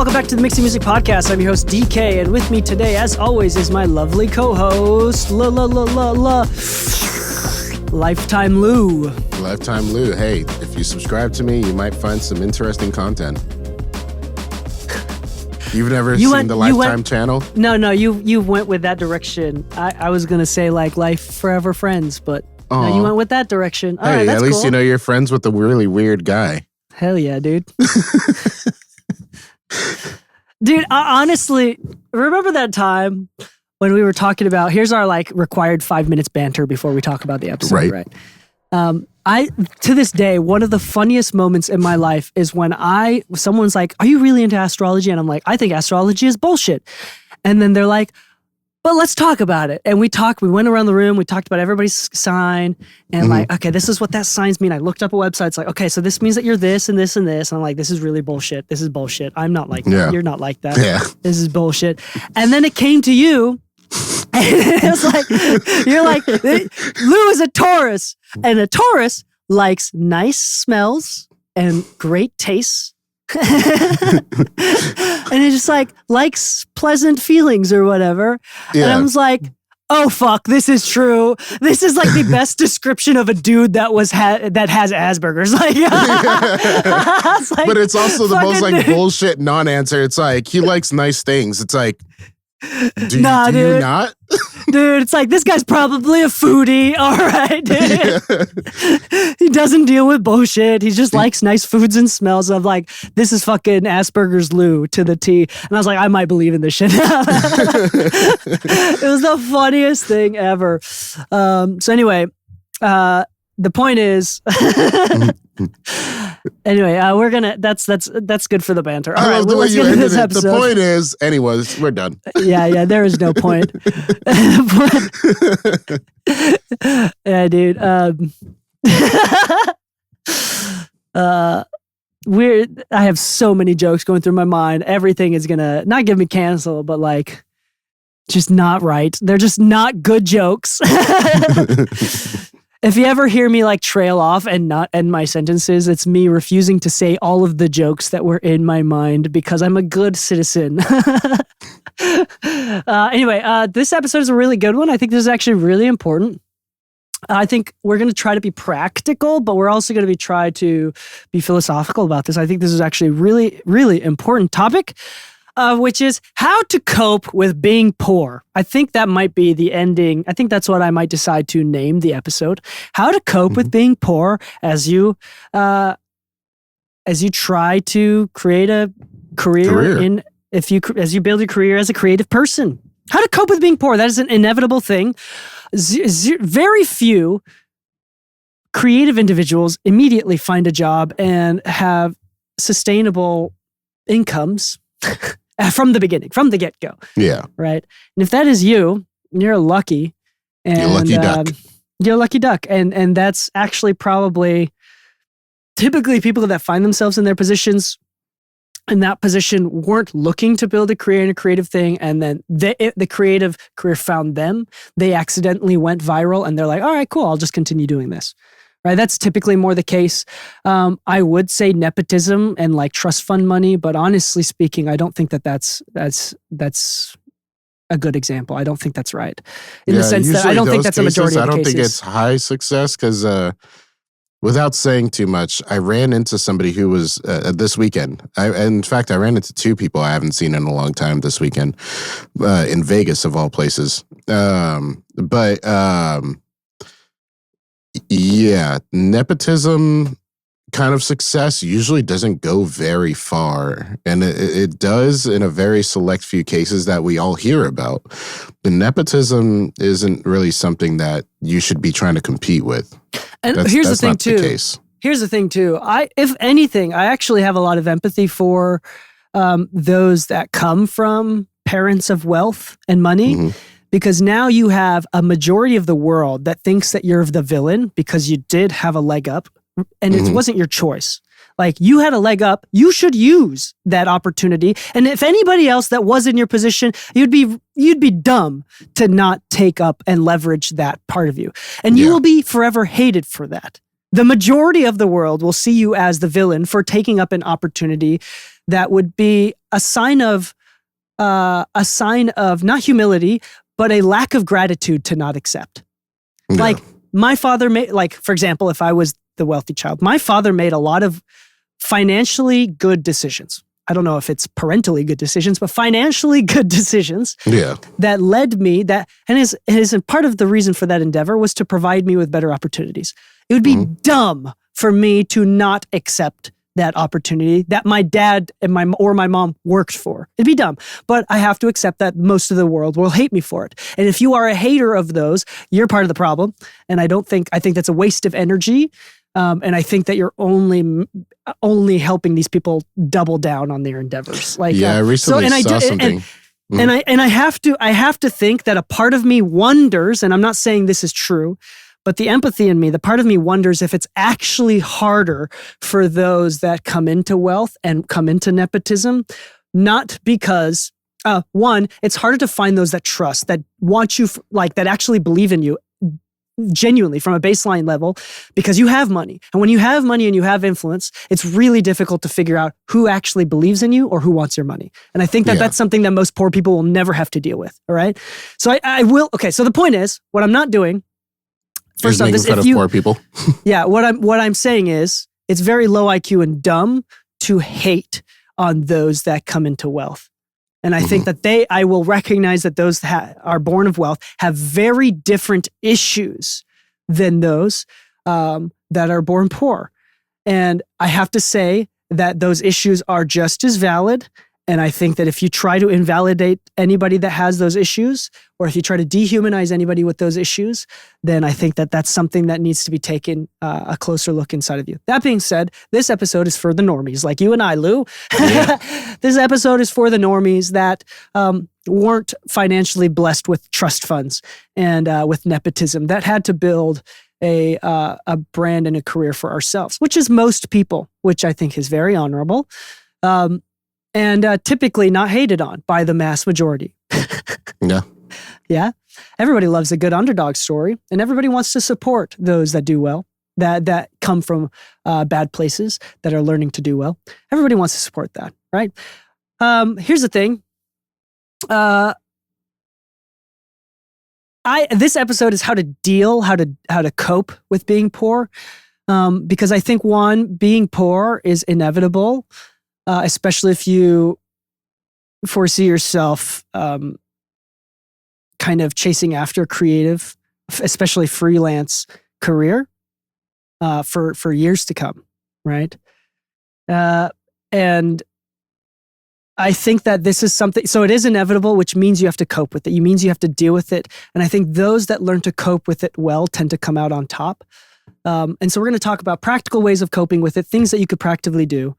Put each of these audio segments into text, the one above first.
welcome back to the Mixing Music Podcast. I'm your host, Dee Kei, and with me today, as always, is my lovely co-host, Lifetime Lu. Lifetime Lu. Hey, if you subscribe to me, you might find some interesting content. You've never seen the Lifetime channel? No, you went with that direction. I was going to say like Life Forever Friends, but no, you went with that direction. All right, that's at least cool. You know you're friends with a really weird guy. Hell yeah, dude. Dude, I honestly, remember that time when we were talking about, here's our like required 5 minutes banter before we talk about the episode, right? To this day, one of the funniest moments in my life is when someone's like, are you really into astrology? And I'm like, I think astrology is bullshit. And then they're like, but let's talk about it. And we went around the room, we talked about everybody's sign and like, okay, this is what that signs mean. I looked up a website. It's like, okay, so this means that you're this and this and this. And I'm like, this is really bullshit. This is bullshit. I'm not like that. You're not like that. Yeah. This is bullshit. And then it came to you. And it's like, you're like, Lu is a Taurus. And a Taurus likes nice smells and great tastes. And it just like likes pleasant feelings or whatever. Yeah. And I was like, oh fuck, this is true. This is like the best description of a dude that has Asperger's. Like, like, but it's also the most like bullshit non-answer. It's like he likes nice things. It's like, do you not? Dude, it's like, this guy's probably a foodie. All right, dude. Yeah. He doesn't deal with bullshit. He just likes nice foods and smells. Of like, this is fucking Asperger's Lu to the T. And I was like, I might believe in this shit. It was the funniest thing ever. So anyway, the point is... Anyway, we're gonna. That's good for the banter. All right, let's get into this episode. The point is, anyways, we're done. Yeah. There is no point. Yeah, dude. I have so many jokes going through my mind. Everything is gonna not give me cancel, but like, just not right. They're just not good jokes. If you ever hear me like trail off and not end my sentences, it's me refusing to say all of the jokes that were in my mind because I'm a good citizen. Anyway, this episode is a really good one. I think this is actually really important. I think we're going to try to be practical, but we're also going to try to be philosophical about this. I think this is actually a really, really important topic. Which is how to cope with being poor. I think that might be the ending. I think that's what I might decide to name the episode. How to cope with being poor as you try to create a career. As you build a career as a creative person. How to cope with being poor. That is an inevitable thing. Very few creative individuals immediately find a job and have sustainable incomes. From the beginning, from the get-go. Yeah. Right? And if that is you, you're lucky. And, you're a lucky duck. You're a lucky duck. And that's actually probably typically people that find themselves in their positions in that position weren't looking to build a career in a creative thing. And then the creative career found them. They accidentally went viral and they're like, all right, cool. I'll just continue doing this. Right, that's typically more the case. I would say nepotism and like trust fund money, but honestly speaking, I don't think that's a good example. I don't think that's right. In the sense that I don't think that's a majority of the cases. I don't think it's high success because without saying too much, I ran into somebody who was this weekend. In fact, I ran into two people I haven't seen in a long time this weekend in Vegas of all places. Yeah, nepotism kind of success usually doesn't go very far. And it does in a very select few cases that we all hear about. The nepotism isn't really something that you should be trying to compete with. And here's the thing too. Here's the thing too. If anything, I actually have a lot of empathy for those that come from parents of wealth and money. Mm-hmm. Because now you have a majority of the world that thinks that you're the villain because you did have a leg up and it wasn't your choice. Like you had a leg up, you should use that opportunity. And if anybody else that was in your position, you'd be dumb to not take up and leverage that part of you. And you will be forever hated for that. the majority of the world will see you as the villain for taking up an opportunity that would be a sign of not humility, but a lack of gratitude to not accept. Yeah. Like my father made, like, for example, if I was the wealthy child, my father made a lot of financially good decisions. I don't know if it's parentally good decisions, but financially good decisions that led me and part of the reason for that endeavor was to provide me with better opportunities. It would be dumb for me to not accept that opportunity that my dad and my mom worked for. It'd be dumb, but I have to accept that most of the world will hate me for it. And if you are a hater of those, you're part of the problem. And I think that's a waste of energy. And I think that you're only helping these people double down on their endeavors. Like, I recently saw something. And I have to think that a part of me wonders, and I'm not saying this is true, but the empathy in me, the part of me wonders if it's actually harder for those that come into wealth and come into nepotism, not because one, it's harder to find those that trust, that want you, that actually believe in you genuinely from a baseline level, because you have money. And when you have money and you have influence, it's really difficult to figure out who actually believes in you or who wants your money. And I think that that's something that most poor people will never have to deal with. All right. So I will. Okay. So the point is, what I'm not doing, first off, making fun of poor people. What I'm saying is it's very low IQ and dumb to hate on those that come into wealth. And I think that I will recognize that those that are born of wealth have very different issues than those that are born poor. And I have to say that those issues are just as valid. And I think that if you try to invalidate anybody that has those issues, or if you try to dehumanize anybody with those issues, then I think that that's something that needs to be taken a closer look inside of you. That being said, this episode is for the normies, like you and I, Lou. Yeah. This episode is for the normies that weren't financially blessed with trust funds and with nepotism, that had to build a brand and a career for ourselves, which is most people, which I think is very honorable. And typically not hated on by the mass majority. Yeah. Yeah. Everybody loves a good underdog story, and everybody wants to support those that do well, that come from bad places, that are learning to do well. Everybody wants to support that, right? Here's the thing. This episode is how to cope with being poor, because I think being poor is inevitable. Especially if you foresee yourself kind of chasing after creative, especially freelance career for years to come, right? And I think that this is something, so it is inevitable, which means you have to cope with it. It means you have to deal with it. And I think those that learn to cope with it well tend to come out on top. And so we're going to talk about practical ways of coping with it, things that you could practically do.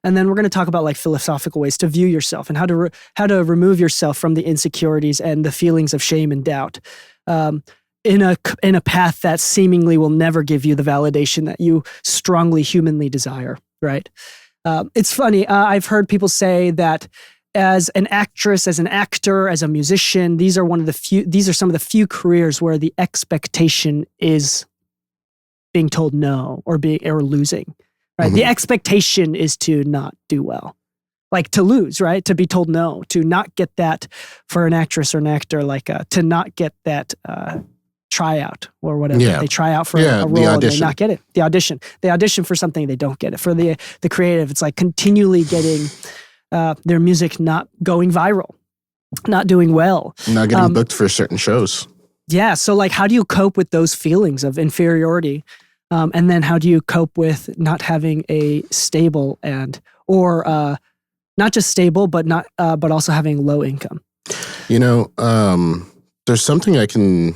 And then we're going to talk about like philosophical ways to view yourself and how to remove yourself from the insecurities and the feelings of shame and doubt in a path that seemingly will never give you the validation that you strongly humanly desire, right? It's funny. I've heard people say that as an actress, as an actor, as a musician, these are some of the few careers where the expectation is being told no or losing, right? Mm-hmm. The expectation is to not do well, like to lose, right? To be told no, to not get that for an actress or an actor, to not get that tryout or whatever. Yeah. They try out for a role and they not get it. The audition. They audition for something, they don't get it. For the creative, it's like continually getting their music not going viral, not doing well. Not getting booked for certain shows. Yeah. So like, how do you cope with those feelings of inferiority? And then how do you cope with not having a stable or not just stable, but also having low income? There's something I can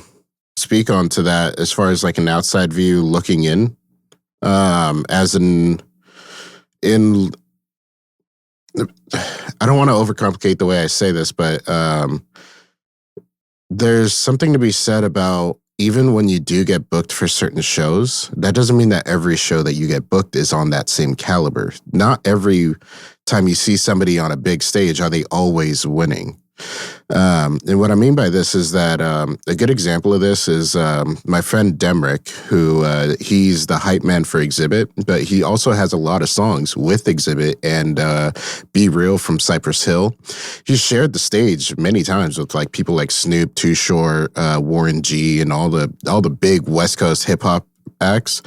speak on to that as far as like an outside view looking in, I don't want to overcomplicate the way I say this, but there's something to be said about even when you do get booked for certain shows, that doesn't mean that every show that you get booked is on that same caliber. Not every time you see somebody on a big stage are they always winning. And what I mean by this is that a good example of this is my friend Demrick, who he's the hype man for Exhibit, but he also has a lot of songs with Exhibit and Be Real from Cypress Hill. He's shared the stage many times with like people like Snoop, Too Short, Warren G, and all the big West Coast hip hop acts.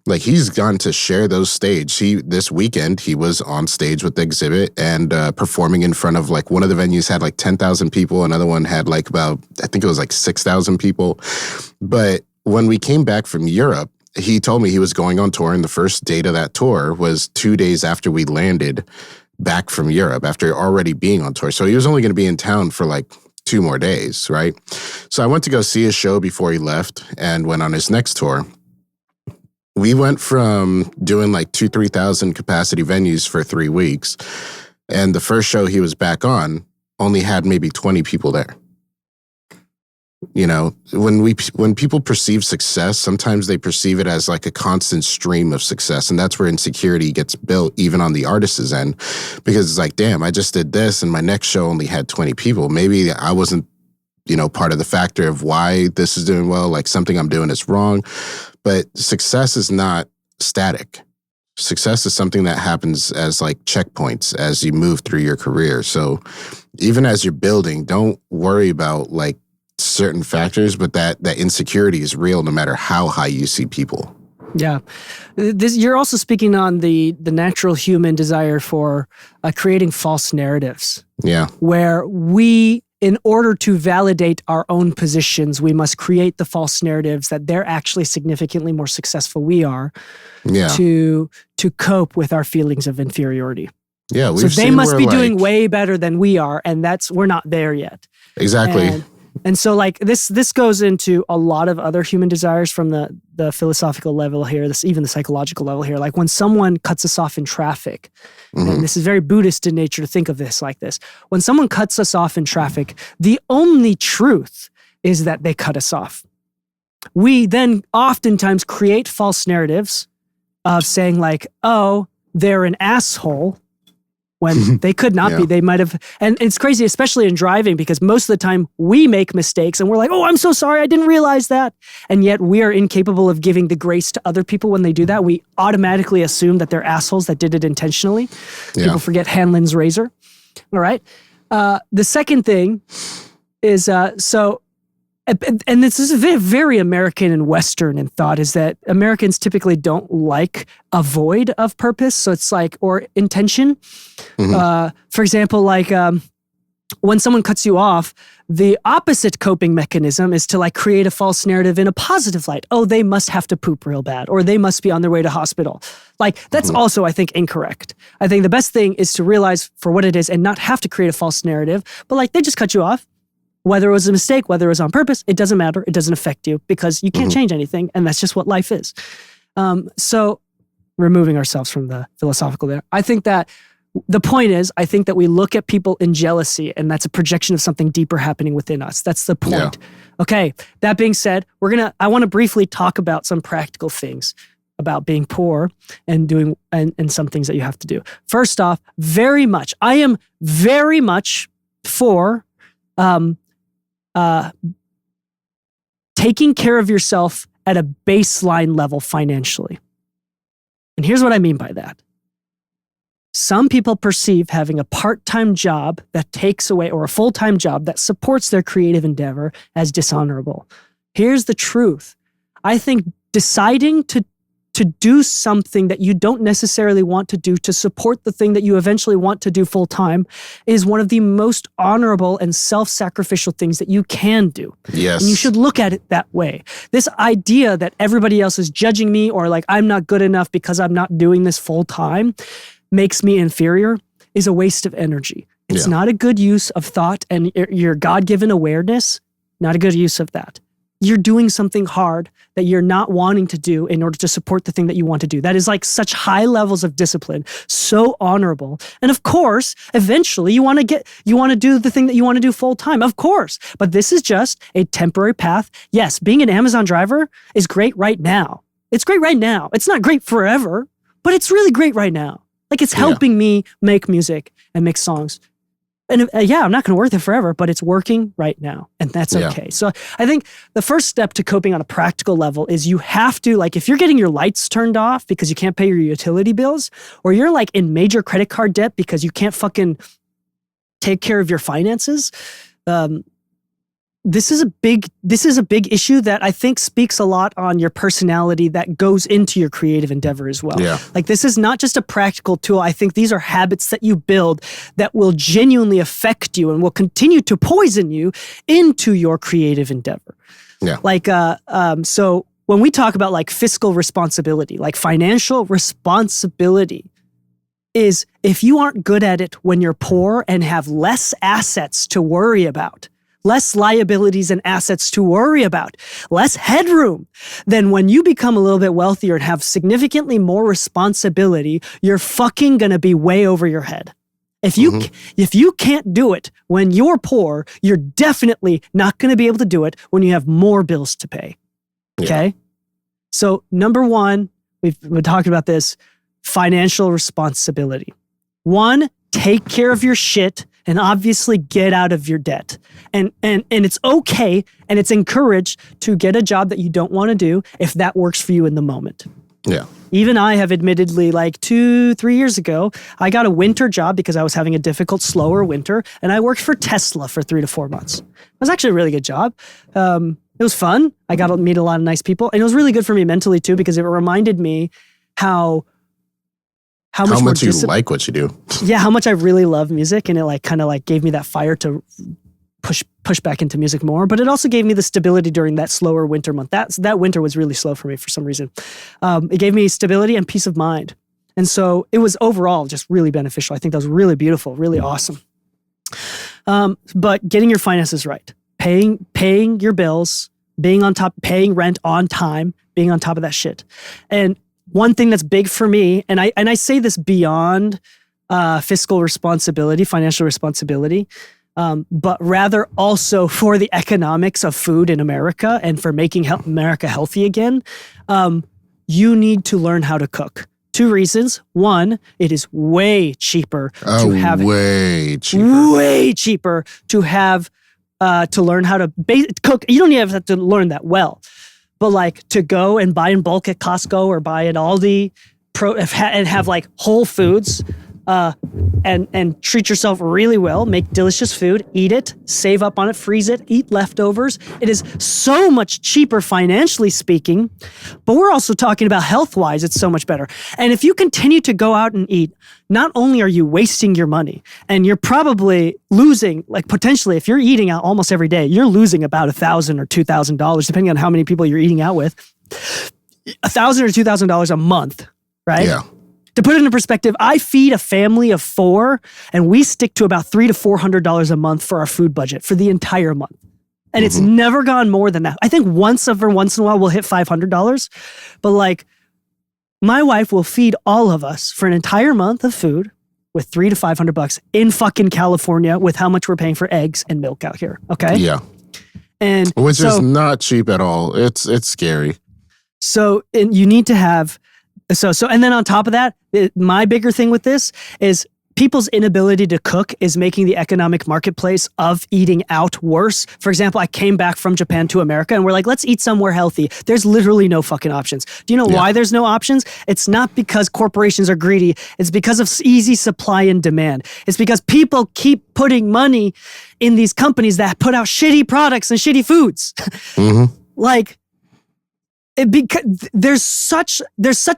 Like he's gone to share those stage. This weekend he was on stage with the Exhibit and performing in front of like one of the venues had like 10,000 people, another one had like about I think it was like 6,000 people. But when we came back from Europe, he told me he was going on tour, and the first date of that tour was 2 days after we landed back from Europe after already being on tour. So he was only going to be in town for like 2 more days, right? So I went to go see his show before he left and went on his next tour. We went from doing like 2,000-3,000 capacity venues for 3 weeks, and the first show he was back on only had maybe 20 people there. You know, when people perceive success, sometimes they perceive it as like a constant stream of success, and that's where insecurity gets built, even on the artist's end, because it's like, damn, I just did this, and my next show only had 20 people. Maybe I wasn't, part of the factor of why this is doing well. Like something I'm doing is wrong. But success is not static. Success is something that happens as like checkpoints as you move through your career. So even as you're building, don't worry about like certain factors, but that insecurity is real no matter how high you see people. Yeah. You're also speaking on the natural human desire for creating false narratives. Yeah. Where we, in order to validate our own positions, we must create the false narratives that they're actually significantly more successful we are to cope with our feelings of inferiority. Yeah, so they must be doing way better than we are, and we're not there yet. Exactly. And so like this goes into a lot of other human desires from the philosophical level here, even the psychological level here. Like when someone cuts us off in traffic, and this is very Buddhist in nature to think of this like this. When someone cuts us off in traffic, the only truth is that they cut us off. We then oftentimes create false narratives of saying like, oh, they're an asshole, when they could not be. They might have, and it's crazy, especially in driving, because most of the time we make mistakes and we're like, oh, I'm so sorry, I didn't realize that. And yet we are incapable of giving the grace to other people when they do that. We automatically assume that they're assholes that did it intentionally. People forget Hanlon's razor. All right. The second thing is, and this is very American and Western in thought, is that Americans typically don't like a void of purpose. So it's like, or intention. For example, like when someone cuts you off, the opposite coping mechanism is to like create a false narrative in a positive light. Oh, they must have to poop real bad, or they must be on their way to hospital. Like that's also, I think, incorrect. I think the best thing is to realize for what it is and not have to create a false narrative, but like they just cut you off. Whether it was a mistake, whether it was on purpose, it doesn't matter. It doesn't affect you because you can't change anything. And that's just what life is. So removing ourselves from the philosophical there, I think that the point is, I think that we look at people in jealousy, and that's a projection of something deeper happening within us. That's the point. Yeah. Okay. That being said, I want to briefly talk about some practical things about being poor and doing, and some things that you have to do. First off, I am very much for, taking care of yourself at a baseline level financially. And here's what I mean by that. Some people perceive having a part-time job that takes away, or a full-time job that supports their creative endeavor, as dishonorable. Here's the truth. I think deciding to do something that you don't necessarily want to do to support the thing that you eventually want to do full time is one of the most honorable and self-sacrificial things that you can do. Yes. And you should look at it that way. This idea that everybody else is judging me, or like I'm not good enough because I'm not doing this full time, makes me inferior, is a waste of energy. It's not a good use of thought, and your God-given awareness, not a good use of that. You're doing something hard that you're not wanting to do in order to support the thing that you want to do. That is like such high levels of discipline, so honorable. And of course, eventually you want to do the thing that you want to do full time, of course. But this is just a temporary path. Yes, being an Amazon driver is great right now. It's great right now. It's not great forever, but it's really great right now. Like it's helping me make music and make songs And yeah, I'm not going to work there forever, but it's working right now. And that's okay. So I think the first step to coping on a practical level is you have to, like, if you're getting your lights turned off because you can't pay your utility bills, or you're like in major credit card debt because you can't fucking take care of your finances, this is a big issue that I think speaks a lot on your personality that goes into your creative endeavor as well. Yeah. Like, this is not just a practical tool. I think these are habits that you build that will genuinely affect you and will continue to poison you into your creative endeavor. Yeah. Like, so when we talk about like fiscal responsibility, like financial responsibility is if you aren't good at it when you're poor and have less assets to worry about, less liabilities and assets to worry about, less headroom, then when you become a little bit wealthier and have significantly more responsibility, you're fucking gonna be way over your head. If you can't do it when you're poor, you're definitely not gonna be able to do it when you have more bills to pay. Okay? Yeah. So number one, we've been talking about this, financial responsibility. One, take care of your shit and obviously get out of your debt. And it's okay and it's encouraged to get a job that you don't want to do if that works for you in the moment. Yeah. Even I have admittedly, like 2-3 years ago, I got a winter job because I was having a difficult, slower winter, and I worked for Tesla for 3 to 4 months. It was actually a really good job. It was fun. I got to meet a lot of nice people, and it was really good for me mentally too because it reminded me how much you like what you do. Yeah, how much I really love music, and it like kind of like gave me that fire to push back into music more. But it also gave me the stability during that slower winter month. That winter was really slow for me for some reason. It gave me stability and peace of mind, and so it was overall just really beneficial. I think that was really beautiful, really awesome. But getting your finances right, paying your bills, being on top, paying rent on time, being on top of that shit, and one thing that's big for me, and I say this beyond fiscal responsibility, financial responsibility, but rather also for the economics of food in America and for making America healthy again, you need to learn how to cook. 2 reasons. One, it is way cheaper to have way cheaper to have to learn how to cook. You don't even have to learn that well. But like to go and buy in bulk at Costco or buy at Aldi and have like whole foods and treat yourself really well, make delicious food, eat it, save up on it, freeze it, eat leftovers. It is so much cheaper financially speaking, but we're also talking about health-wise, it's so much better. And if you continue to go out and eat, not only are you wasting your money, and you're probably losing, like potentially if you're eating out almost every day, you're losing about $1,000 or $2,000, depending on how many people you're eating out with. $1,000 or $2,000 a month, right? Yeah. To put it into perspective, I feed a family of 4, and we stick to about $300 to $400 a month for our food budget for the entire month. And it's never gone more than that. I think once in a while we'll hit $500, but like my wife will feed all of us for an entire month of food with $300 to $500 in fucking California with how much we're paying for eggs and milk out here. Okay. Yeah. And which is not cheap at all. It's scary. So and you need to have. So, and then on top of that, my bigger thing with this is people's inability to cook is making the economic marketplace of eating out worse. For example, I came back from Japan to America and we're like, let's eat somewhere healthy. There's literally no fucking options. Do you know why there's no options? It's not because corporations are greedy. It's because of easy supply and demand. It's because people keep putting money in these companies that put out shitty products and shitty foods. Like, because there's such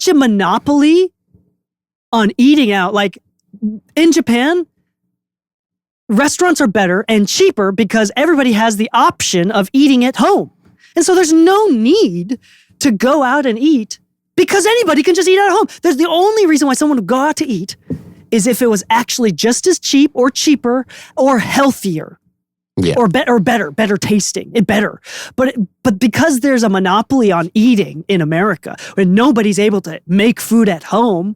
a monopoly on eating out. Like in Japan, restaurants are better and cheaper because everybody has the option of eating at home. And so there's no need to go out and eat because anybody can just eat at home. There's the only reason why someone would go out to eat is if it was actually just as cheap or cheaper or healthier. Yeah. Or better tasting, better. But because there's a monopoly on eating in America, when nobody's able to make food at home,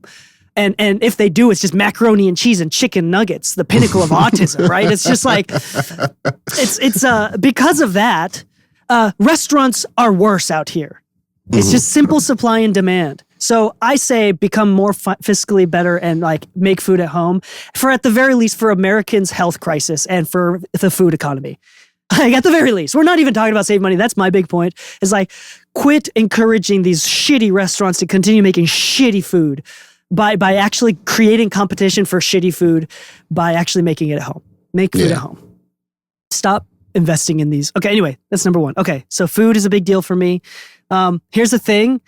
and if they do, it's just macaroni and cheese and chicken nuggets, the pinnacle of autism, right? It's just like, it's because of that, restaurants are worse out here. It's just simple supply and demand. So I say become more fiscally better and like make food at home for at the very least for Americans' health crisis and for the food economy. Like at the very least, we're not even talking about saving money. That's my big point is like quit encouraging these shitty restaurants to continue making shitty food by actually creating competition for shitty food by actually making it at home. Make food at home. Stop investing in these. Okay, anyway, that's number one. Okay, so food is a big deal for me. Here's the thing.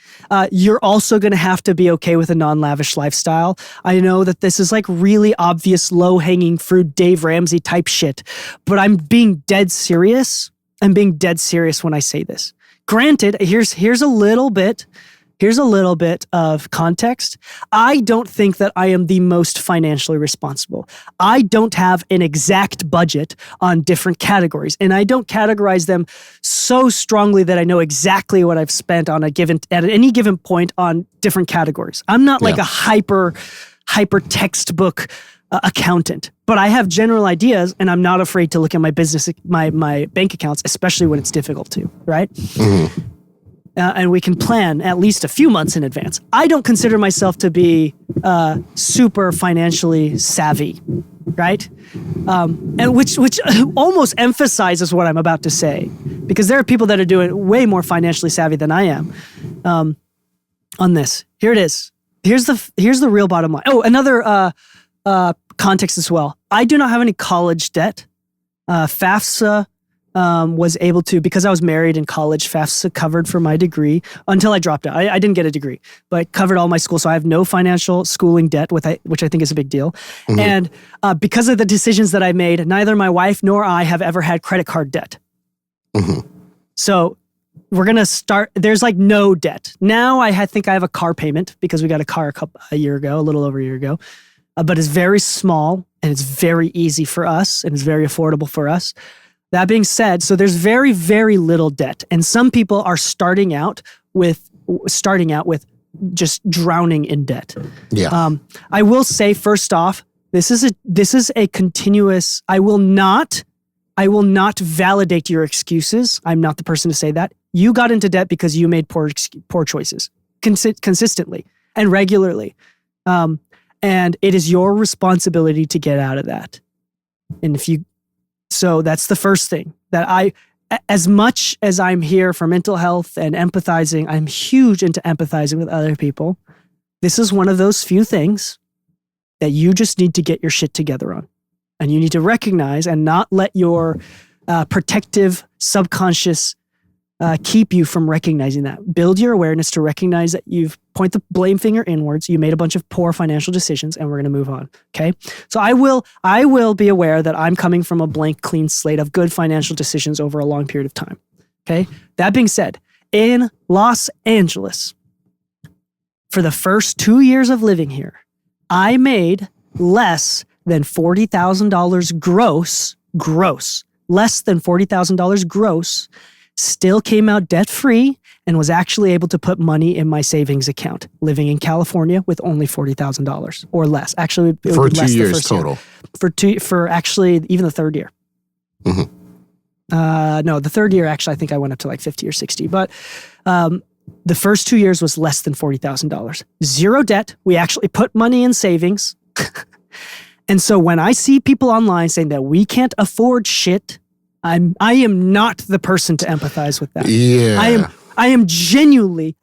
You're also going to have to be okay with a non-lavish lifestyle. I know that this is like really obvious, low-hanging fruit, Dave Ramsey type shit, but I'm being dead serious. I'm being dead serious when I say this. Granted, here's a little bit of context. I don't think that I am the most financially responsible. I don't have an exact budget on different categories, and I don't categorize them so strongly that I know exactly what I've spent at any given point on different categories. I'm not like a hyper textbook accountant, but I have general ideas, and I'm not afraid to look at my bank accounts, especially when it's difficult to, right? Mm-hmm. And we can plan at least a few months in advance. I don't consider myself to be super financially savvy, right? And which almost emphasizes what I'm about to say, because there are people that are doing way more financially savvy than I am on this. Here it is. Here's the real bottom line. Oh, another context as well. I do not have any college debt. FAFSA was able to, because I was married in college, FAFSA covered for my degree until I dropped out. I didn't get a degree, but covered all my school. So I have no financial schooling debt, which I think is a big deal. Mm-hmm. And because of the decisions that I made, neither my wife nor I have ever had credit card debt. Mm-hmm. So we're going to start, there's like no debt. Now I think I have a car payment because we got a car a little over a year ago, but it's very small and it's very easy for us and it's very affordable for us. That being said, so there's very, very little debt. And some people are starting out with just drowning in debt. Yeah. I will say first off, this is a continuous, I will not validate your excuses. I'm not the person to say that. You got into debt because you made poor choices consistently and regularly. And it is your responsibility to get out of that. And so that's the first thing that as much as I'm here for mental health and empathizing, I'm huge into empathizing with other people. This is one of those few things that you just need to get your shit together on. And you need to recognize and not let your protective subconscious keep you from recognizing that. Build your awareness to recognize that you've point the blame finger inwards. You made a bunch of poor financial decisions, and we're going to move on. Okay. So I will be aware that I'm coming from a blank, clean slate of good financial decisions over a long period of time. Okay. That being said, in Los Angeles, for the first 2 years of living here, I made less than $40,000 gross, less than $40,000 gross, still came out debt-free, and was actually able to put money in my savings account, living in California with only $40,000 or less. Actually, it for be 2 less years total. For actually even the third year. Mm-hmm. No, the third year, actually, I think I went up to like 50 or 60. But the first 2 years was less than $40,000. Zero debt. We actually put money in savings. And so when I see people online saying that we can't afford shit, I am not the person to empathize with that. Yeah. I genuinely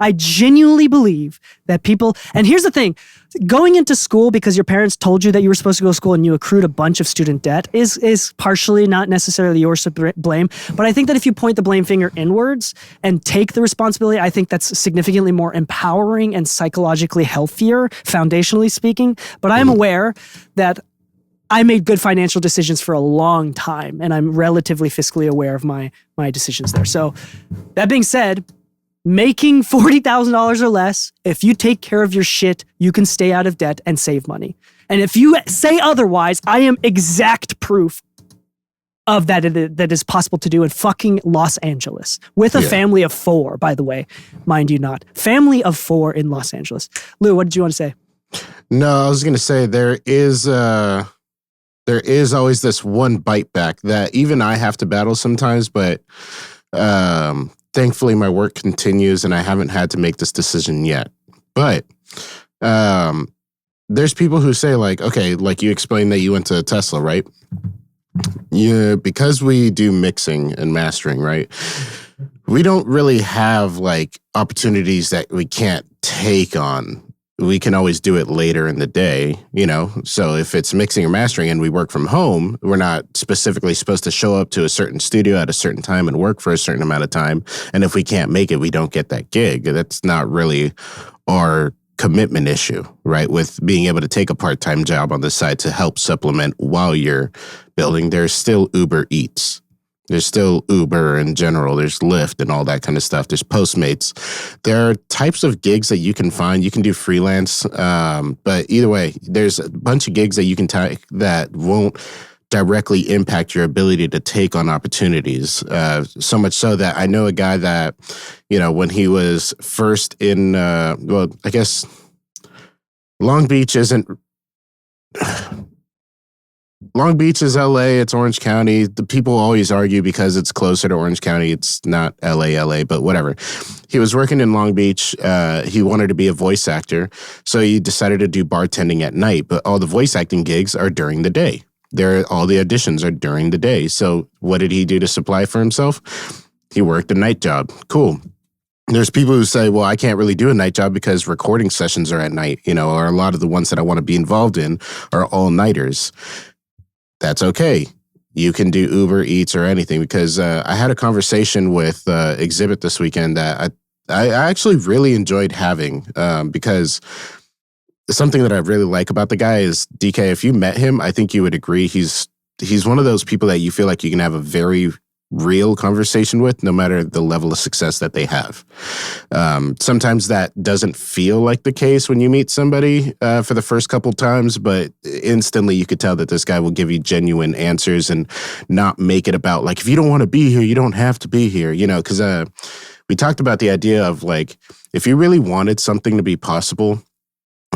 believe that people, and here's the thing, going into school because your parents told you that you were supposed to go to school and you accrued a bunch of student debt is partially not necessarily yours to blame. But I think that if you point the blame finger inwards and take the responsibility, I think that's significantly more empowering and psychologically healthier, foundationally speaking. But I'm aware that I made good financial decisions for a long time, and I'm relatively fiscally aware of my decisions there. So that being said, making $40,000 or less, if you take care of your shit, you can stay out of debt and save money. And if you say otherwise, I am exact proof of that is possible to do in fucking Los Angeles with a family of 4, by the way, mind you not. Family of 4 in Los Angeles. Lou, what did you want to say? No, I was going to say there is always this one bite back that even I have to battle sometimes, but thankfully my work continues and I haven't had to make this decision yet. But there's people who say like, okay, like you explained that you went to Tesla, right? Yeah, because we do mixing and mastering, right? We don't really have like opportunities that we can't take on. We can always do it later in the day, you know? So if it's mixing or mastering and we work from home, we're not specifically supposed to show up to a certain studio at a certain time and work for a certain amount of time. And if we can't make it, we don't get that gig. That's not really our commitment issue, right? With being able to take a part-time job on the side to help supplement while you're building. There's still Uber Eats. There's still Uber in general. There's Lyft and all that kind of stuff. There's Postmates. There are types of gigs that you can find. You can do freelance. But either way, there's a bunch of gigs that you can take that won't directly impact your ability to take on opportunities. So much so that I know a guy that, you know, when he was first in, well, I guess Long Beach isn't... Long Beach is LA, it's Orange County. The people always argue because it's closer to Orange County, it's not LA, but whatever. He was working in Long Beach. He wanted to be a voice actor, so he decided to do bartending at night, but all the voice acting gigs are during the day. All the auditions are during the day. So what did he do to supply for himself? He worked a night job. Cool. There's people who say, well, I can't really do a night job because recording sessions are at night, you know, or a lot of the ones that I want to be involved in are all-nighters. That's okay. You can do Uber Eats or anything, because I had a conversation with Exhibit this weekend that I actually really enjoyed having, because something that I really like about the guy is Dee Kei. If you met him, I think you would agree he's one of those people that you feel like you can have a very real conversation with, no matter the level of success that they have. Sometimes that doesn't feel like the case when you meet somebody for the first couple times, but instantly you could tell that this guy will give you genuine answers and not make it about like, if you don't want to be here, you don't have to be here, you know, because we talked about the idea of like, if you really wanted something to be possible,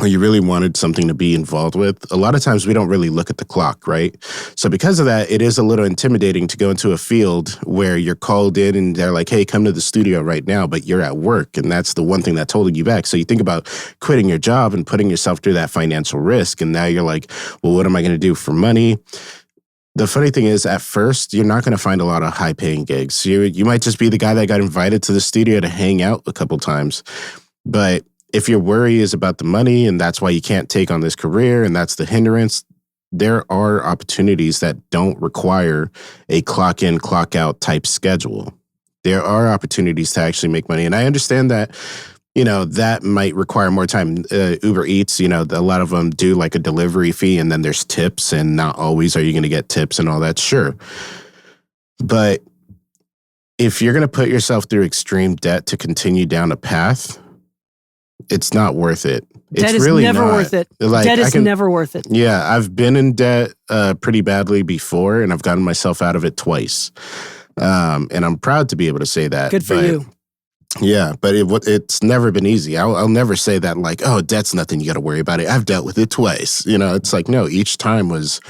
or you really wanted something to be involved with, a lot of times we don't really look at the clock, right? So because of that, it is a little intimidating to go into a field where you're called in and they're like, hey, come to the studio right now, but you're at work. And that's the one thing that's holding you back. So you think about quitting your job and putting yourself through that financial risk. And now you're like, well, what am I going to do for money? The funny thing is, at first, you're not going to find a lot of high-paying gigs. You might just be the guy that got invited to the studio to hang out a couple times. But if your worry is about the money and that's why you can't take on this career and that's the hindrance, there are opportunities that don't require a clock in, clock out type schedule. There are opportunities to actually make money. And I understand that, you know, that might require more time. Uber Eats, you know, a lot of them do like a delivery fee and then there's tips, and not always are you going to get tips and all that. Sure. But if you're going to put yourself through extreme debt to continue down a path, it's not worth it. Debt It's really never not worth it. Like, debt is never worth it. Yeah, I've been in debt pretty badly before, and I've gotten myself out of it twice. And I'm proud to be able to say that. Good for you. Yeah, but it's never been easy. I'll never say that like, oh, debt's nothing, you got to worry about it. I've dealt with it twice. You know, it's like, no, each time was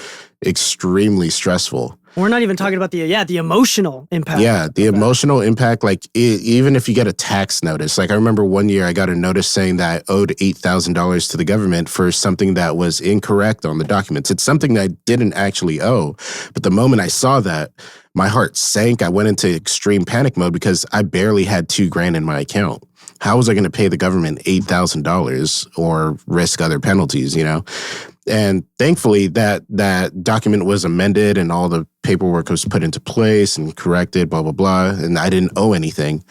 extremely stressful. We're not even talking about the emotional impact. Yeah, the emotional impact, like even if you get a tax notice. Like I remember one year I got a notice saying that I owed $8,000 to the government for something that was incorrect on the documents. It's something that I didn't actually owe. But the moment I saw that, my heart sank. I went into extreme panic mode because I barely had $2,000 in my account. How was I going to pay the government $8,000 or risk other penalties, you know? And thankfully that document was amended and all the paperwork was put into place and corrected, blah, blah, blah. And I didn't owe anything.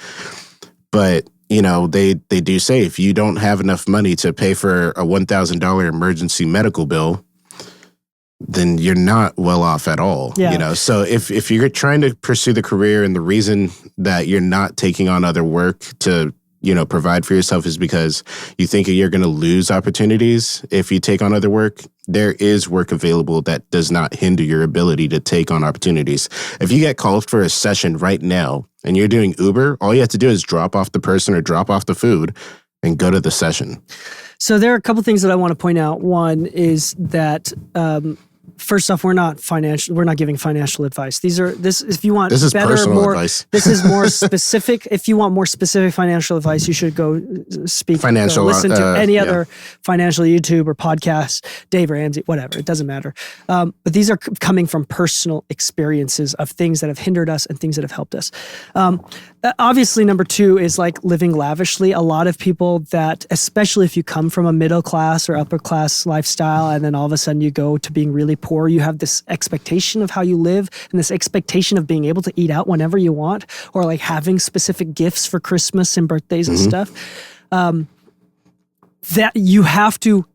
But, you know, they do say if you don't have enough money to pay for a $1,000 emergency medical bill, then you're not well off at all. Yeah. You know, so if you're trying to pursue the career and the reason that you're not taking on other work to, you know, provide for yourself is because you think you're going to lose opportunities if you take on other work, there is work available that does not hinder your ability to take on opportunities. If you get called for a session right now and you're doing Uber, all you have to do is drop off the person or drop off the food and go to the session. So there are a couple things that I want to point out. One is that First off, we're not giving financial advice. If you want this is better, personal more advice. This is more specific. If you want more specific financial advice, you should go listen to any other financial YouTube or podcast, Dave Ramsey, whatever. It doesn't matter. But these are coming from personal experiences of things that have hindered us and things that have helped us. Obviously, number 2 is like living lavishly. A lot of people that, especially if you come from a middle class or upper class lifestyle, and then all of a sudden you go to being really poor, you have this expectation of how you live and this expectation of being able to eat out whenever you want, or like having specific gifts for Christmas and birthdays and stuff. That you have to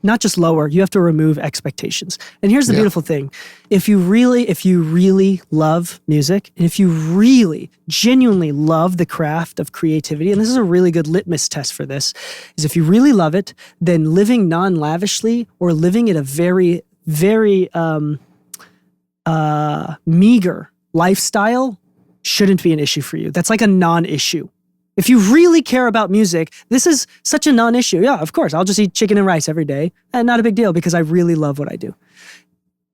not just lower, you have to remove expectations. And here's the beautiful thing. If you really love music, and if you really genuinely love the craft of creativity, and this is a really good litmus test for this, is if you really love it, then living non-lavishly or living at a very, very meager lifestyle shouldn't be an issue for you. That's like a non-issue. If you really care about music, this is such a non-issue. Yeah, of course, I'll just eat chicken and rice every day. And not a big deal because I really love what I do.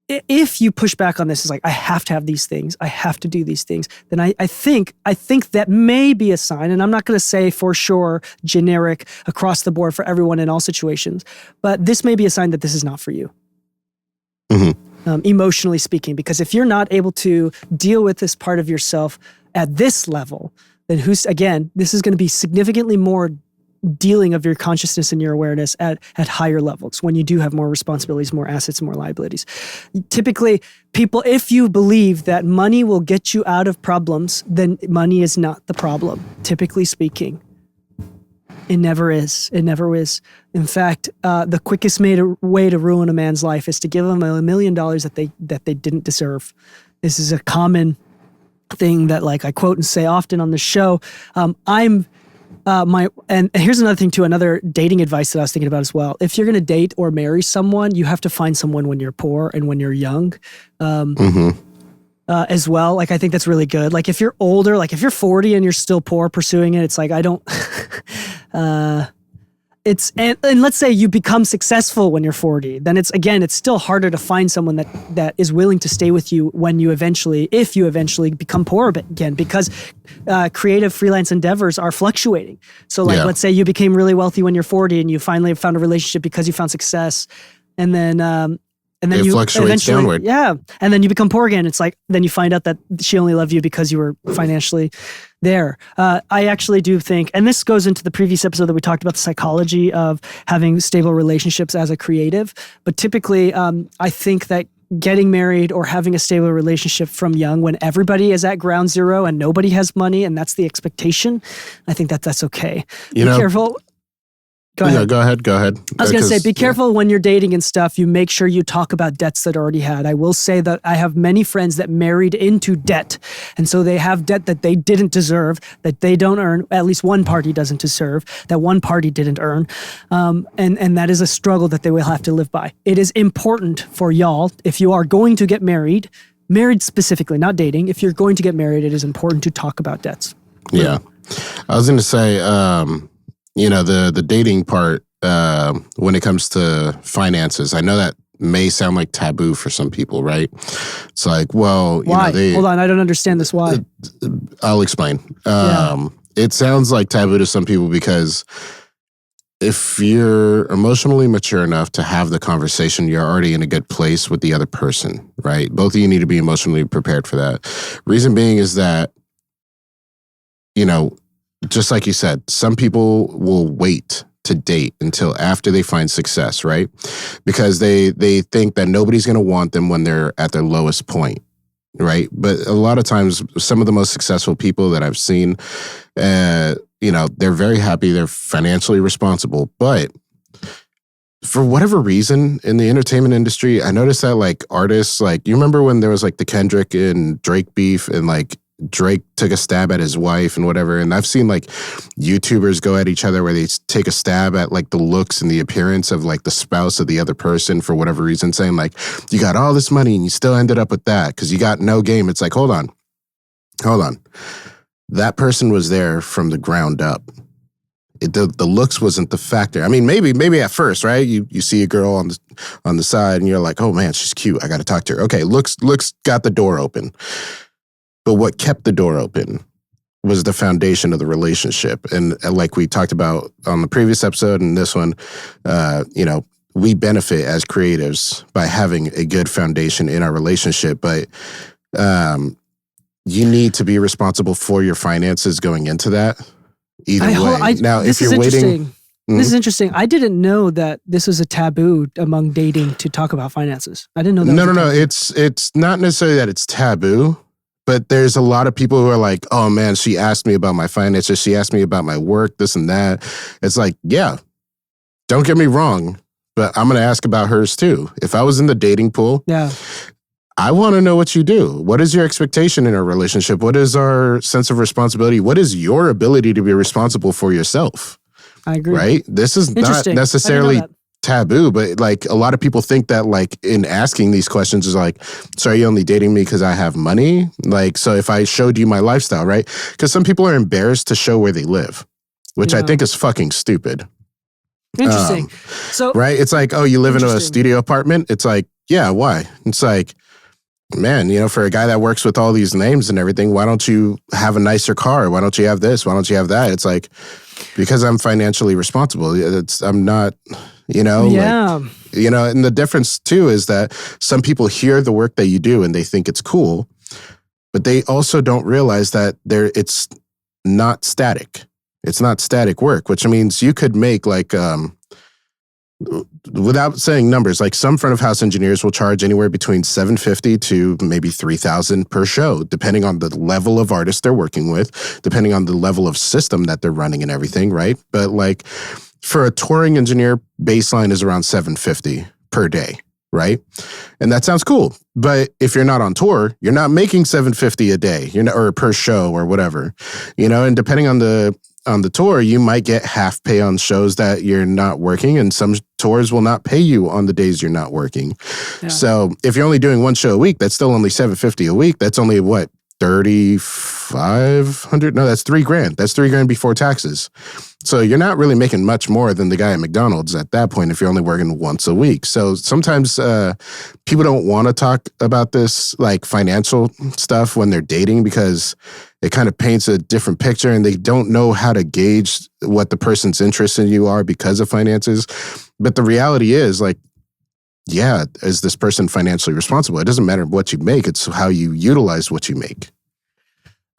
If you push back on this, it's like, I have to have these things, I have to do these things, then I think that may be a sign, and I'm not going to say for sure generic across the board for everyone in all situations, but this may be a sign that this is not for you. Emotionally speaking, because if you're not able to deal with this part of yourself at this level, then this is going to be significantly more dealing of your consciousness and your awareness at higher levels when you do have more responsibilities, more assets, more liabilities. Typically, people, if you believe that money will get you out of problems, then money is not the problem, typically speaking. It never is. It never is. In fact, the quickest way to ruin a man's life is to give them $1 million that they didn't deserve. This is a common thing that like I quote and say often on the show. And here's another thing too, another dating advice that I was thinking about as well. If you're going to date or marry someone, you have to find someone when you're poor and when you're young. As well. Like, I think that's really good. Like, if you're older, like if you're 40 and you're still poor pursuing it, it's like, I don't, and let's say you become successful when you're 40, then it's still harder to find someone that is willing to stay with you if you eventually become poor again, because creative freelance endeavors are fluctuating. So like, let's say you became really wealthy when you're 40 and you finally found a relationship because you found success, and then it you fluctuates downward. Yeah. And then you become poor again. It's like, then you find out that she only loved you because you were financially there. I actually do think, and this goes into the previous episode that we talked about the psychology of having stable relationships as a creative. But typically, I think that getting married or having a stable relationship from young, when everybody is at ground zero and nobody has money and that's the expectation, I think that's okay. Be careful. Go ahead. Go ahead. I was going to say, be careful when you're dating and stuff. You make sure you talk about debts that already had. I will say that I have many friends that married into debt. And so they have debt that they didn't deserve, that they don't earn. At least one party doesn't deserve, that one party didn't earn. And that is a struggle that they will have to live by. It is important for y'all, if you are going to get married specifically, not dating, if you're going to get married, it is important to talk about debts. Yeah. I was going to say, the dating part, when it comes to finances, I know that may sound like taboo for some people, right? It's like, well, why? Hold on, I don't understand this. Why? I'll explain. It sounds like taboo to some people because if you're emotionally mature enough to have the conversation, you're already in a good place with the other person, right? Both of you need to be emotionally prepared for that. Reason being is that, just like you said, some people will wait to date until after they find success, right? Because they think that nobody's going to want them when they're at their lowest point, right? But a lot of times, some of the most successful people that I've seen, they're very happy, they're financially responsible, but for whatever reason in the entertainment industry, I noticed that like artists, like you remember when there was like the Kendrick and Drake beef and like Drake took a stab at his wife and whatever. And I've seen like YouTubers go at each other where they take a stab at like the looks and the appearance of like the spouse of the other person for whatever reason, saying like, you got all this money and you still ended up with that because you got no game. It's like, hold on. That person was there from the ground up. The looks wasn't the factor. I mean, maybe at first, right? You see a girl on the side and you're like, oh man, she's cute. I got to talk to her. Okay, looks got the door open. But what kept the door open was the foundation of the relationship. And like we talked about on the previous episode and this one, we benefit as creatives by having a good foundation in our relationship. But you need to be responsible for your finances going into that. Either way. Now, if you're waiting... This is interesting. I didn't know that this was a taboo among dating to talk about finances. I didn't know that. No. It's not necessarily that it's taboo. But there's a lot of people who are like, oh man, she asked me about my finances. She asked me about my work, this and that. It's like, yeah, don't get me wrong, but I'm going to ask about hers too. If I was in the dating pool, I want to know what you do. What is your expectation in a relationship? What is our sense of responsibility? What is your ability to be responsible for yourself? I agree. Right? This is not necessarily taboo, but like a lot of people think that like in asking these questions is like, so are you only dating me because I have money? Like, so if I showed you my lifestyle, right? Because some people are embarrassed to show where they live, which I think is fucking stupid. Interesting. Right? It's like, oh, you live in a studio apartment? It's like, yeah, why? It's like, man, for a guy that works with all these names and everything, why don't you have a nicer car? Why don't you have this? Why don't you have that? It's like, because I'm financially responsible. I'm not... and the difference too is that some people hear the work that you do and they think it's cool, but they also don't realize that it's not static. It's not static work, which means you could make like, without saying numbers, like some front of house engineers will charge anywhere between $750 to maybe $3,000 per show, depending on the level of artist they're working with, depending on the level of system that they're running and everything, right? But like, for a touring engineer, baseline is around $750 per day, right? And that sounds cool. But if you're not on tour, you're not making $750 a day, or per show or whatever, and depending on the tour, you might get half pay on shows that you're not working, and some tours will not pay you on the days you're not working. Yeah. So if you're only doing one show a week, that's still only $750 a week. That's only what? $3,500? No, that's $3,000. That's $3,000 before taxes. So you're not really making much more than the guy at McDonald's at that point if you're only working once a week. So sometimes people don't want to talk about this like financial stuff when they're dating because it kind of paints a different picture and they don't know how to gauge what the person's interests in you are because of finances. But the reality is like, yeah, is this person financially responsible? It doesn't matter what you make. It's how you utilize what you make.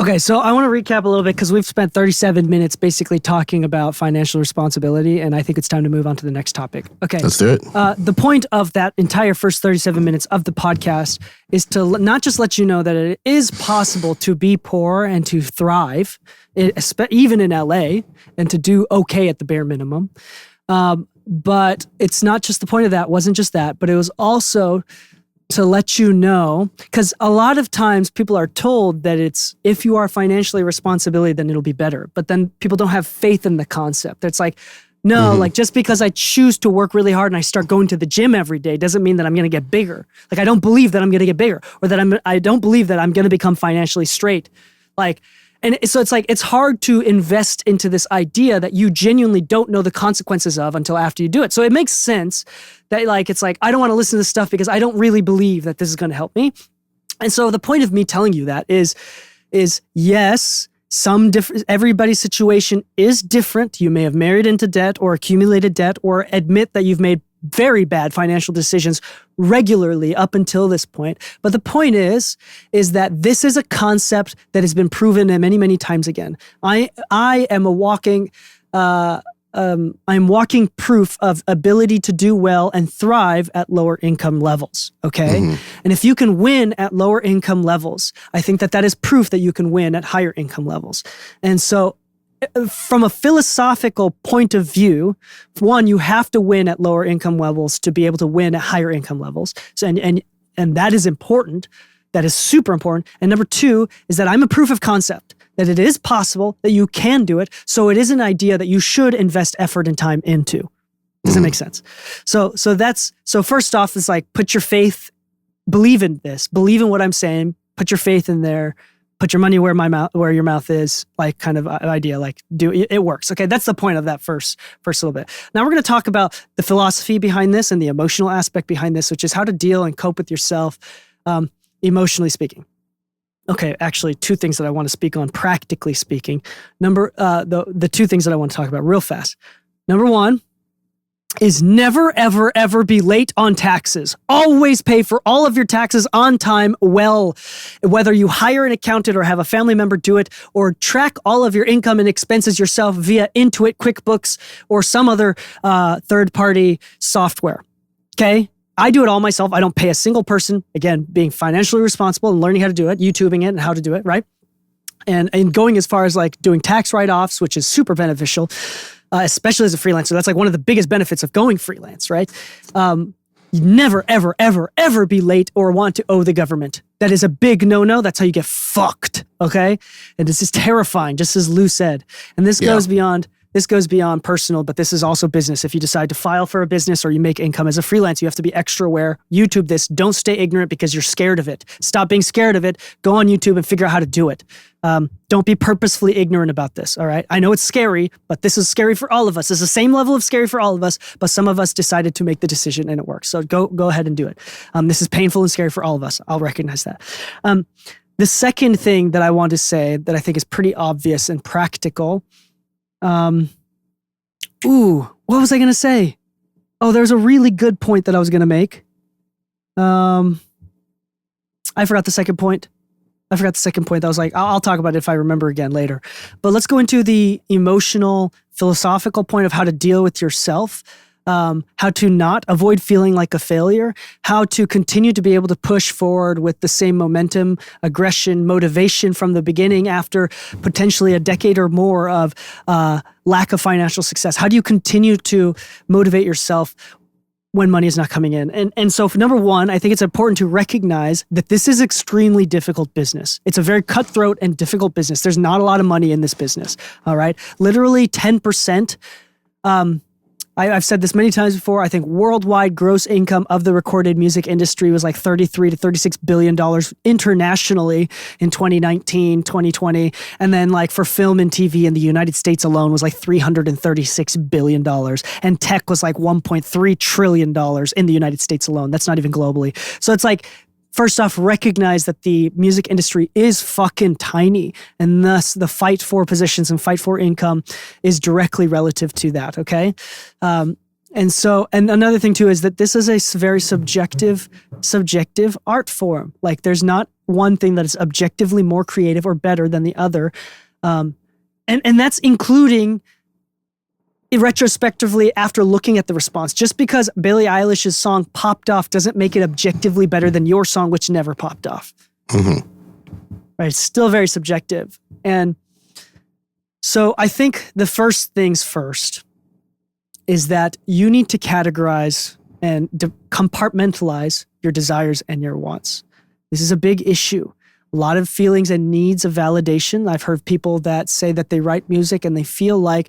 Okay, so I want to recap a little bit because we've spent 37 minutes basically talking about financial responsibility, and I think it's time to move on to the next topic. Okay. Let's do it. The point of that entire first 37 minutes of the podcast is to not just let you know that it is possible to be poor and to thrive, even in LA, and to do okay at the bare minimum. But it's not just the point of that, wasn't just that, but it was also to let you know, because a lot of times people are told that it's, if you are financially responsible, then it'll be better. But then people don't have faith in the concept. It's like, no, like just because I choose to work really hard and I start going to the gym every day doesn't mean that I'm going to get bigger. Like I don't believe that I'm going to get bigger, or that I don't believe that I'm going to become financially straight. Like, and so it's like, it's hard to invest into this idea that you genuinely don't know the consequences of until after you do it. So it makes sense that like, it's like, I don't want to listen to this stuff because I don't really believe that this is going to help me. And so the point of me telling you that is yes, everybody's situation is different. You may have married into debt or accumulated debt or admit that you've made very bad financial decisions regularly up until this point. But the point is that this is a concept that has been proven many, many times again. I am a walking, I'm walking proof of ability to do well and thrive at lower income levels. Okay. Mm-hmm. And if you can win at lower income levels, I think that is proof that you can win at higher income levels. And so from a philosophical point of view, one, you have to win at lower income levels to be able to win at higher income levels. So, and that is important. That is super important. And number two is that I'm a proof of concept that it is possible, that you can do it. So it is an idea that you should invest effort and time into. Does that make sense? So first off, it's like, put your faith, believe in this, believe in what I'm saying, put your faith in there, put your money where your mouth is, like kind of idea, like it works. Okay, that's the point of that first little bit. Now we're going to talk about the philosophy behind this and the emotional aspect behind this, which is how to deal and cope with yourself, emotionally speaking. Okay, actually, two things that I want to speak on, practically speaking. The two things that I want to talk about real fast. Number one is never, ever, ever be late on taxes. Always pay for all of your taxes on time, well, whether you hire an accountant or have a family member do it, or track all of your income and expenses yourself via Intuit, QuickBooks, or some other third-party software. Okay? I do it all myself. I don't pay a single person. Again, being financially responsible and learning how to do it, YouTubing it and how to do it, right? And going as far as like doing tax write-offs, which is super beneficial, especially as a freelancer. That's like one of the biggest benefits of going freelance, right? You never, ever, ever, ever be late or want to owe the government. That is a big no-no. That's how you get fucked, okay? And this is terrifying, just as Lu said. And this goes beyond personal, but this is also business. If you decide to file for a business or you make income as a freelance, you have to be extra aware. YouTube this. Don't stay ignorant because you're scared of it. Stop being scared of it. Go on YouTube and figure out how to do it. Don't be purposefully ignorant about this, all right? I know it's scary, but this is scary for all of us. It's the same level of scary for all of us, but some of us decided to make the decision and it works. So go ahead and do it. This is painful and scary for all of us. I'll recognize that. The second thing that I want to say that I think is pretty obvious and practical. What was I going to say? Oh, there's a really good point that I was going to make. I forgot the second point. That was like, I'll talk about it if I remember again later. But let's go into the emotional, philosophical point of how to deal with yourself, how to not avoid feeling like a failure, how to continue to be able to push forward with the same momentum, aggression, motivation from the beginning after potentially a decade or more of lack of financial success. How do you continue to motivate yourself when money is not coming in? And so for number one, I think it's important to recognize that this is extremely difficult business. It's a very cutthroat and difficult business. There's not a lot of money in this business, all right? Literally 10%. I've said this many times before. I think worldwide gross income of the recorded music industry was like $33 to $36 billion internationally in 2019, 2020. And then like for film and TV in the United States alone was like $336 billion. And tech was like $1.3 trillion in the United States alone. That's not even globally. So it's like, first off, recognize that the music industry is fucking tiny, and thus the fight for positions and fight for income is directly relative to that, okay? And another thing too is that this is a very subjective art form. Like there's not one thing that is objectively more creative or better than the other. And that's including retrospectively after looking at the response. Just because Billie Eilish's song popped off doesn't make it objectively better than your song, which never popped off. Mm-hmm. Right? It's still very subjective. And so I think the first things first is that you need to categorize and compartmentalize your desires and your wants. This is a big issue. A lot of feelings and needs of validation. I've heard people that say that they write music and they feel like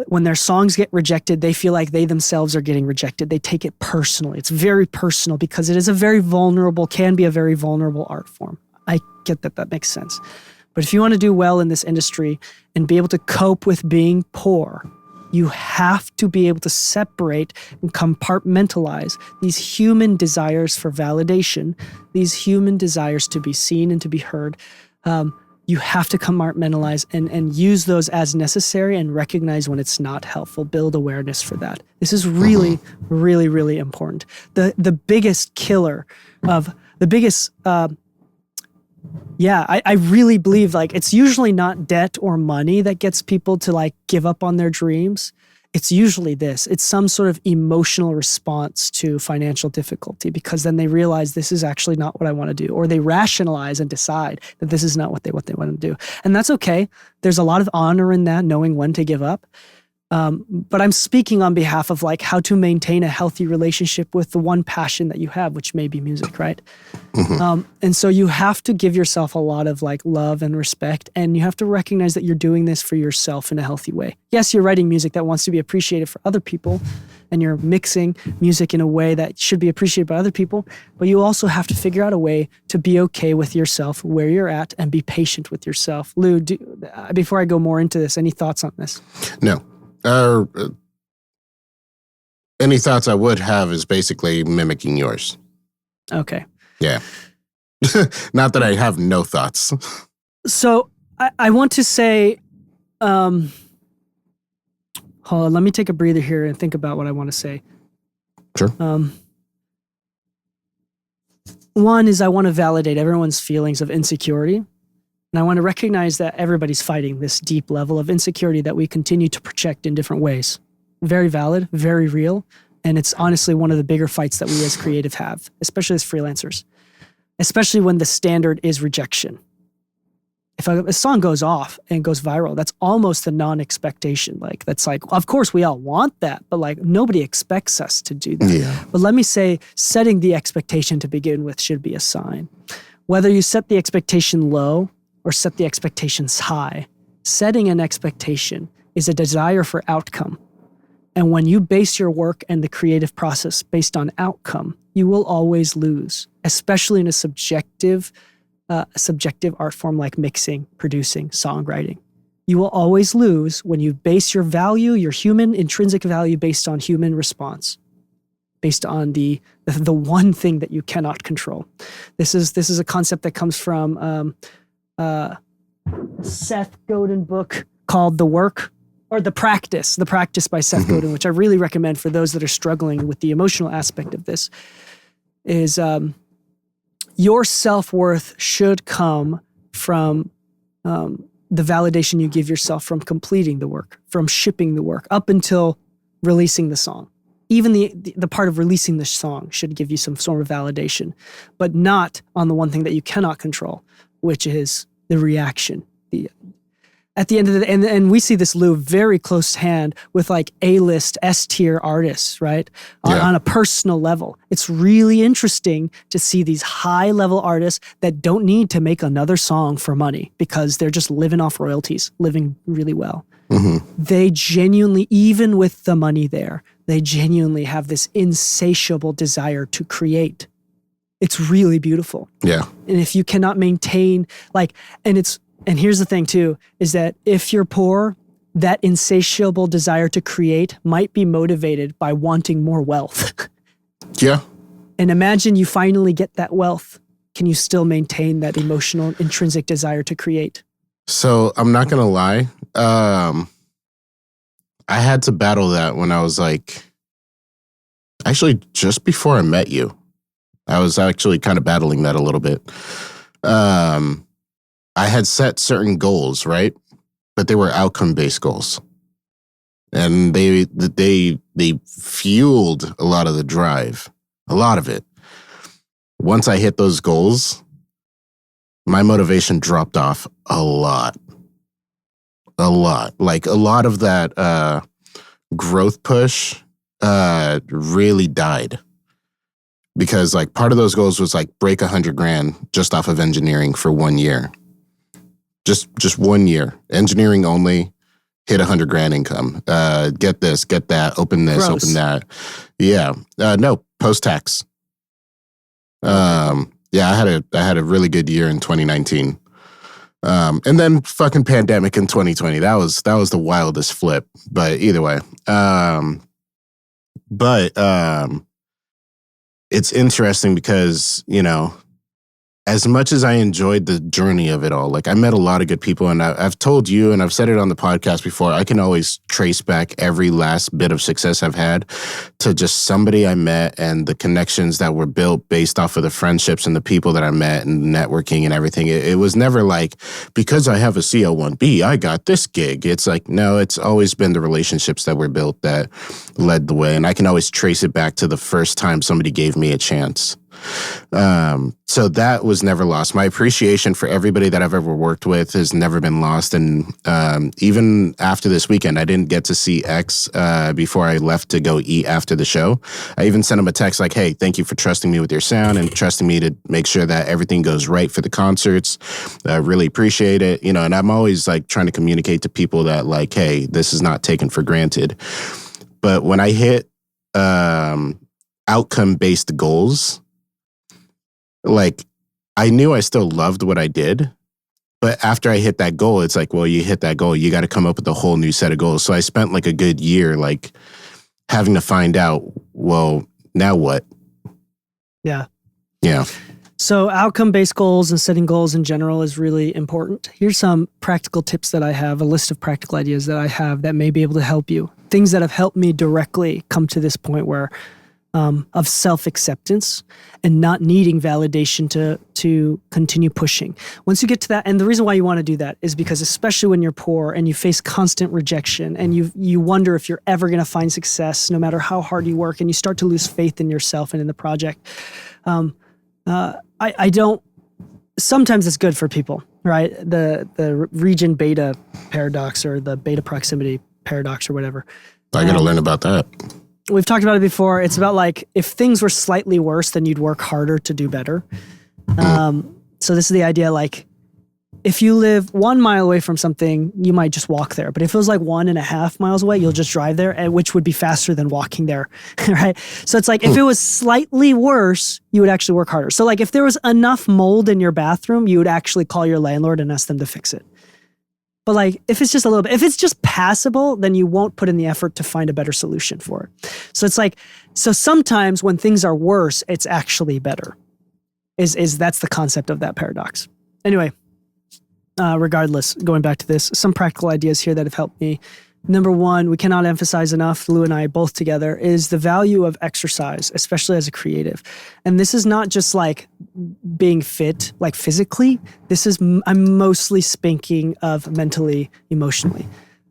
when their songs get rejected, they feel like they themselves are getting rejected. They take it personally. It's very personal because it is can be a very vulnerable art form. I get that. That makes sense. But if you want to do well in this industry and be able to cope with being poor, you have to be able to separate and compartmentalize these human desires for validation, these human desires to be seen and to be heard. You have to compartmentalize and use those as necessary and recognize when it's not helpful. Build awareness for that. This is really, really, really important. The biggest killer of the biggest, I really believe like it's usually not debt or money that gets people to like give up on their dreams. It's usually this. It's some sort of emotional response to financial difficulty because then they realize this is actually not what I want to do, or they rationalize and decide that this is not what they want to do. And that's okay. There's a lot of honor in that, knowing when to give up. But I'm speaking on behalf of like how to maintain a healthy relationship with the one passion that you have, which may be music, right? Mm-hmm. And so you have to give yourself a lot of like love and respect, and you have to recognize that you're doing this for yourself in a healthy way. Yes, you're writing music that wants to be appreciated for other people, and you're mixing music in a way that should be appreciated by other people, but you also have to figure out a way to be okay with yourself where you're at and be patient with yourself. Lu, before I go more into this, any thoughts on this? No. Any thoughts I would have is basically mimicking yours. Okay. Yeah. Not that I have no thoughts. So I want to say, hold on, let me take a breather here and think about what I want to say. Sure. One is I want to validate everyone's feelings of insecurity. And I want to recognize that everybody's fighting this deep level of insecurity that we continue to project in different ways. Very valid, very real. And it's honestly one of the bigger fights that we as creative have, especially as freelancers, especially when the standard is rejection. If a song goes off and goes viral, that's almost a non-expectation. Like, that's like, of course we all want that, but like nobody expects us to do that. Yeah. But let me say, setting the expectation to begin with should be a sign. Whether you set the expectation low or set the expectations high, setting an expectation is a desire for outcome. And when you base your work and the creative process based on outcome, you will always lose, especially in a subjective art form like mixing, producing, songwriting. You will always lose when you base your value, your human intrinsic value, based on human response, based on the one thing that you cannot control. This is a concept that comes from Seth Godin book called The Work, or The Practice by Seth Godin, which I really recommend for those that are struggling with the emotional aspect of this, is your self-worth should come from the validation you give yourself from completing the work, from shipping the work, up until releasing the song. Even the part of releasing the song should give you some sort of validation, but not on the one thing that you cannot control, which is the reaction. At the end of the day, and we see this, Lu, very close hand with like A-list, S-tier artists, right? On a personal level. It's really interesting to see these high-level artists that don't need to make another song for money because they're just living off royalties, living really well. Mm-hmm. They genuinely, even with the money there, they genuinely have this insatiable desire to create. It's really beautiful. Yeah. And if you cannot maintain, and here's the thing too, is that if you're poor, that insatiable desire to create might be motivated by wanting more wealth. Yeah. And imagine you finally get that wealth. Can you still maintain that emotional, intrinsic desire to create? So I'm not going to lie. I had to battle that when I was actually just before I met you. I was actually kind of battling that a little bit. I had set certain goals, right? But they were outcome-based goals. And they fueled a lot of the drive, a lot of it. Once I hit those goals, my motivation dropped off a lot. A lot. Like a lot of that growth push really died. Because like part of those goals was like break $100,000 just off of engineering for 1 year. Just 1 year. Engineering only, hit $100,000 income. Get this, get that, open this, Gross. open that. Yeah. No, post-tax. Yeah, I had a really good year in 2019. And then fucking pandemic in 2020. That was the wildest flip. But either way. It's interesting because, you know, as much as I enjoyed the journey of it all, like I met a lot of good people, and I've told you, and I've said it on the podcast before, I can always trace back every last bit of success I've had to just somebody I met and the connections that were built based off of the friendships and the people that I met and networking and everything. It was never like, because I have a CL1B, I got this gig. It's like, no, it's always been the relationships that were built that led the way. And I can always trace it back to the first time somebody gave me a chance. So that was never lost. My appreciation for everybody that I've ever worked with has never been lost. And even after this weekend, I didn't get to see X before I left to go eat after the show. I even sent him a text like, hey, thank you for trusting me with your sound and trusting me to make sure that everything goes right for the concerts. I really appreciate it. You know, and I'm always like trying to communicate to people that like, hey, this is not taken for granted. But when I hit outcome-based goals, like I knew I still loved what I did, but after I hit that goal, it's like, well, you hit that goal, you got to come up with a whole new set of goals. So I spent like a good year like having to find out, well, now what? Yeah. Yeah. So outcome-based goals and setting goals in general is really important. Here's some practical tips that I have, a list of practical ideas that I have that may be able to help you. Things that have helped me directly come to this point where of self-acceptance and not needing validation to continue pushing. Once you get to that, and the reason why you want to do that is because especially when you're poor and you face constant rejection and you wonder if you're ever going to find success no matter how hard you work, and you start to lose faith in yourself and in the project. I don't. Sometimes it's good for people, right? The region beta paradox or the beta proximity paradox or whatever. I got to learn about that. We've talked about it before. It's about like if things were slightly worse, then you'd work harder to do better. So this is the idea, like if you live 1 mile away from something, you might just walk there. But if it was like 1.5 miles away, you'll just drive there, which would be faster than walking there, right? So it's like if it was slightly worse, you would actually work harder. So like if there was enough mold in your bathroom, you would actually call your landlord and ask them to fix it. But like if it's just a little bit, if it's just passable, then you won't put in the effort to find a better solution for it. So it's like, so sometimes when things are worse, it's actually better. That's the concept of that paradox. Anyway. Regardless, going back to this, some practical ideas here that have helped me. Number one, we cannot emphasize enough, Lou and I both together, is the value of exercise, especially as a creative. And this is not just like being fit, like physically. This is, I'm mostly speaking of mentally, emotionally.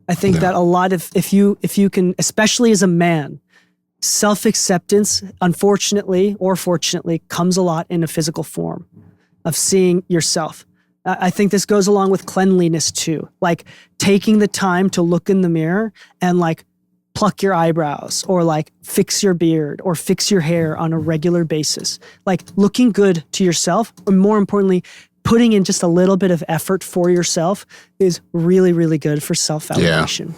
I think that a lot of, if you can, especially as a man, self-acceptance, unfortunately or fortunately, comes a lot in a physical form of seeing yourself. I think this goes along with cleanliness too. Like taking the time to look in the mirror and like pluck your eyebrows or like fix your beard or fix your hair on a regular basis. Like looking good to yourself, or more importantly, putting in just a little bit of effort for yourself is really, really good for self-validation.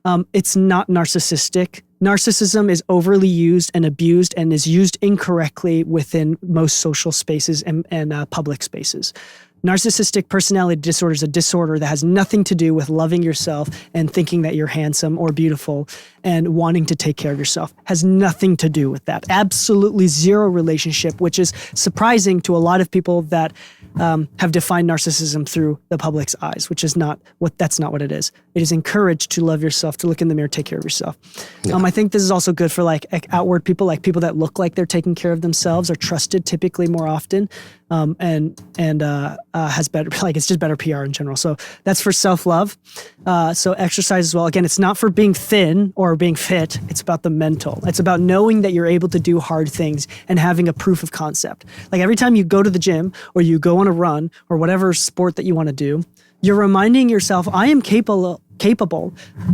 Yeah. It's not narcissistic. Narcissism is overly used and abused and is used incorrectly within most social spaces and public spaces. Narcissistic personality disorder is a disorder that has nothing to do with loving yourself and thinking that you're handsome or beautiful and wanting to take care of yourself. Has nothing to do with that. Absolutely zero relationship, which is surprising to a lot of people that have defined narcissism through the public's eyes, which is not what, that's not what it is. It is encouraged to love yourself, to look in the mirror, take care of yourself. Yeah. I think this is also good for like outward people, like people that look like they're taking care of themselves are trusted typically more often. And has better, like it's just better PR in general. So that's for self-love. So exercise as well. Again, it's not for being thin or being fit. It's about the mental. It's about knowing that you're able to do hard things and having a proof of concept. Like every time you go to the gym or you go on a run or whatever sport that you want to do, you're reminding yourself, I am capable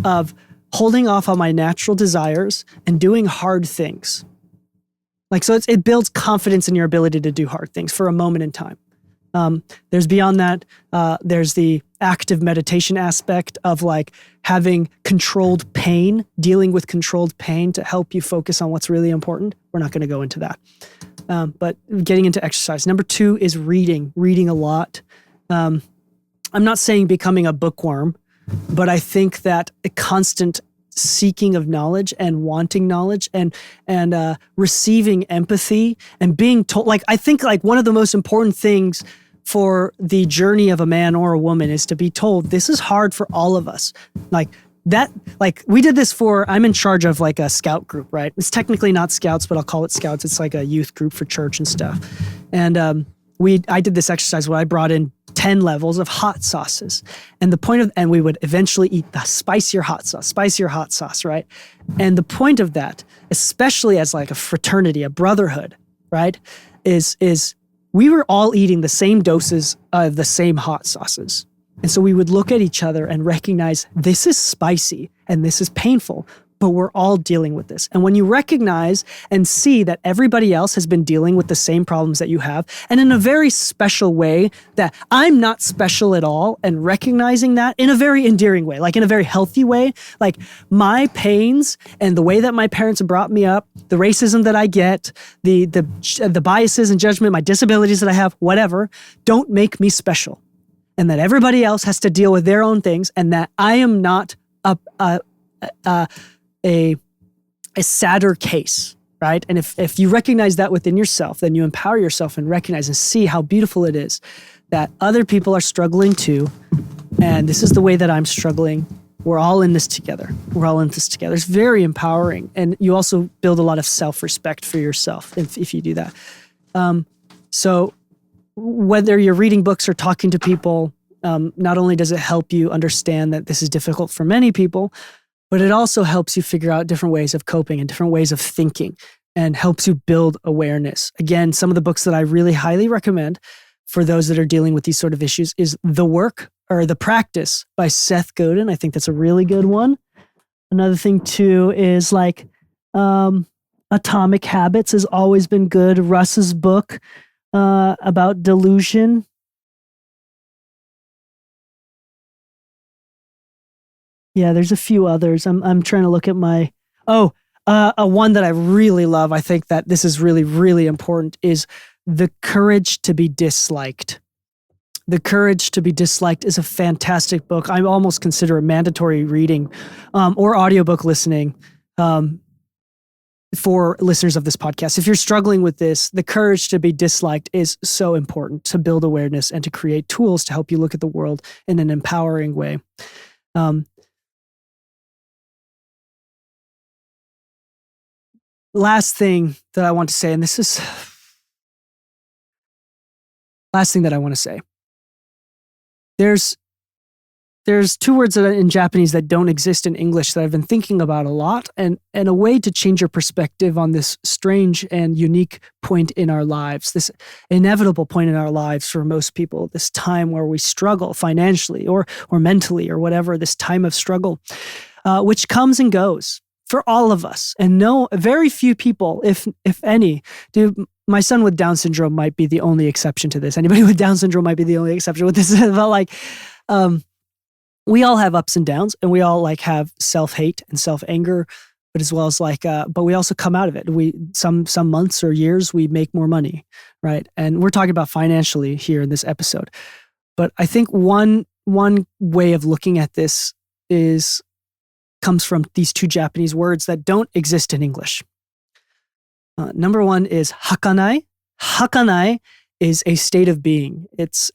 of holding off on my natural desires and doing hard things. Like, so it builds confidence in your ability to do hard things for a moment in time. There's beyond that, there's the active meditation aspect of like having controlled pain, dealing with controlled pain to help you focus on what's really important. We're not going to go into that. But getting into exercise. Number 2 is reading a lot. I'm not saying becoming a bookworm, but I think that a constant seeking of knowledge and wanting knowledge and receiving empathy and being told, like, I think like one of the most important things for the journey of a man or a woman is to be told this is hard for all of us. Like that, like we did this I'm in charge of like a scout group, right? It's technically not scouts, but I'll call it scouts. It's like a youth group for church and stuff. And I did this exercise where I brought in 10 levels of hot sauces. And and we would eventually eat the spicier hot sauce, right? And the point of that, especially as like a fraternity, a brotherhood, right, is we were all eating the same doses of the same hot sauces. And so we would look at each other and recognize this is spicy and this is painful, but we're all dealing with this. And when you recognize and see that everybody else has been dealing with the same problems that you have, and in a very special way, that I'm not special at all, and recognizing that in a very endearing way, like in a very healthy way, like my pains and the way that my parents brought me up, the racism that I get, the biases and judgment, my disabilities that I have, whatever, don't make me special. And that everybody else has to deal with their own things, and that I am not a sadder case, right? And if you recognize that within yourself, then you empower yourself and recognize and see how beautiful it is that other people are struggling too. And this is the way that I'm struggling. We're all in this together. We're all in this together. It's very empowering. And you also build a lot of self-respect for yourself if you do that. So whether you're reading books or talking to people, not only does it help you understand that this is difficult for many people, but it also helps you figure out different ways of coping and different ways of thinking, and helps you build awareness. Again, some of the books that I really highly recommend for those that are dealing with these sort of issues is The Work or The Practice by Seth Godin. I think that's a really good one. Another thing too is like Atomic Habits has always been good. Russ's book about delusion. Yeah, there's a few others. I'm trying to look at my... a one that I really love, I think that this is really, really important, is The Courage to be Disliked. The Courage to be Disliked is a fantastic book. I almost consider it mandatory reading or audiobook listening for listeners of this podcast. If you're struggling with this, The Courage to be Disliked is so important to build awareness and to create tools to help you look at the world in an empowering way. Last thing that I want to say, and this is last thing that I want to say. There's two words that in Japanese that don't exist in English that I've been thinking about a lot, and a way to change your perspective on this strange and unique point in our lives, this inevitable point in our lives for most people, this time where we struggle financially or mentally or whatever, this time of struggle, which comes and goes. For all of us, and very few people, if any, do. My son with Down syndrome might be the only exception to this. Anybody with Down syndrome might be the only exception with this. But like, we all have ups and downs, and we all like have self-hate and self-anger, but as well as like, but we also come out of it. Some months or years we make more money, right? And we're talking about financially here in this episode. But I think one way of looking at this comes from these two Japanese words that don't exist in English. Number one is hakanai. Hakanai is a state of being. It's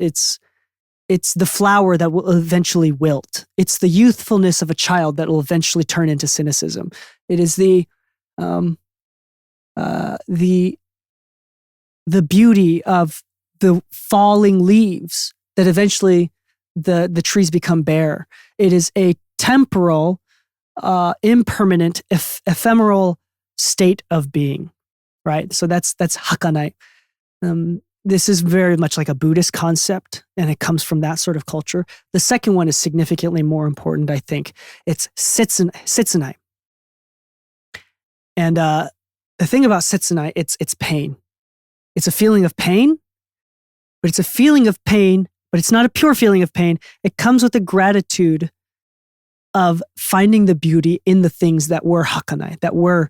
the flower that will eventually wilt. It's the youthfulness of a child that will eventually turn into cynicism. It is the beauty of the falling leaves that eventually the trees become bare. It is a temporal, impermanent, ephemeral state of being, right? So that's hakanai. This is very much like a Buddhist concept, and it comes from that sort of culture. The second one is significantly more important, I think. It's sitsunai. And the thing about sitsunai, it's pain. It's a feeling of pain, but it's a feeling of pain, but it's not a pure feeling of pain. It comes with a gratitude of finding the beauty in the things that were hakanai, that were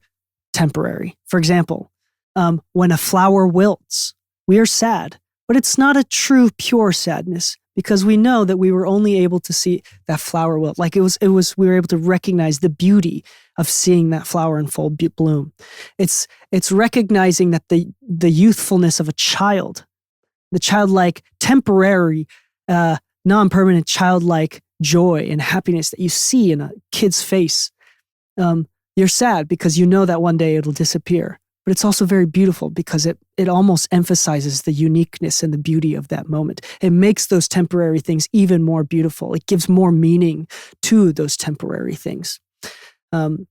temporary. For example, when a flower wilts, we are sad, but it's not a true, pure sadness, because we know that we were only able to see that flower wilt. Like we were able to recognize the beauty of seeing that flower in full bloom. It's recognizing that the youthfulness of a child, the childlike, temporary, non-permanent, childlike joy and happiness that you see in a kid's face. You're sad because you know that one day it'll disappear. But it's also very beautiful because it almost emphasizes the uniqueness and the beauty of that moment. It makes those temporary things even more beautiful. It gives more meaning to those temporary things. And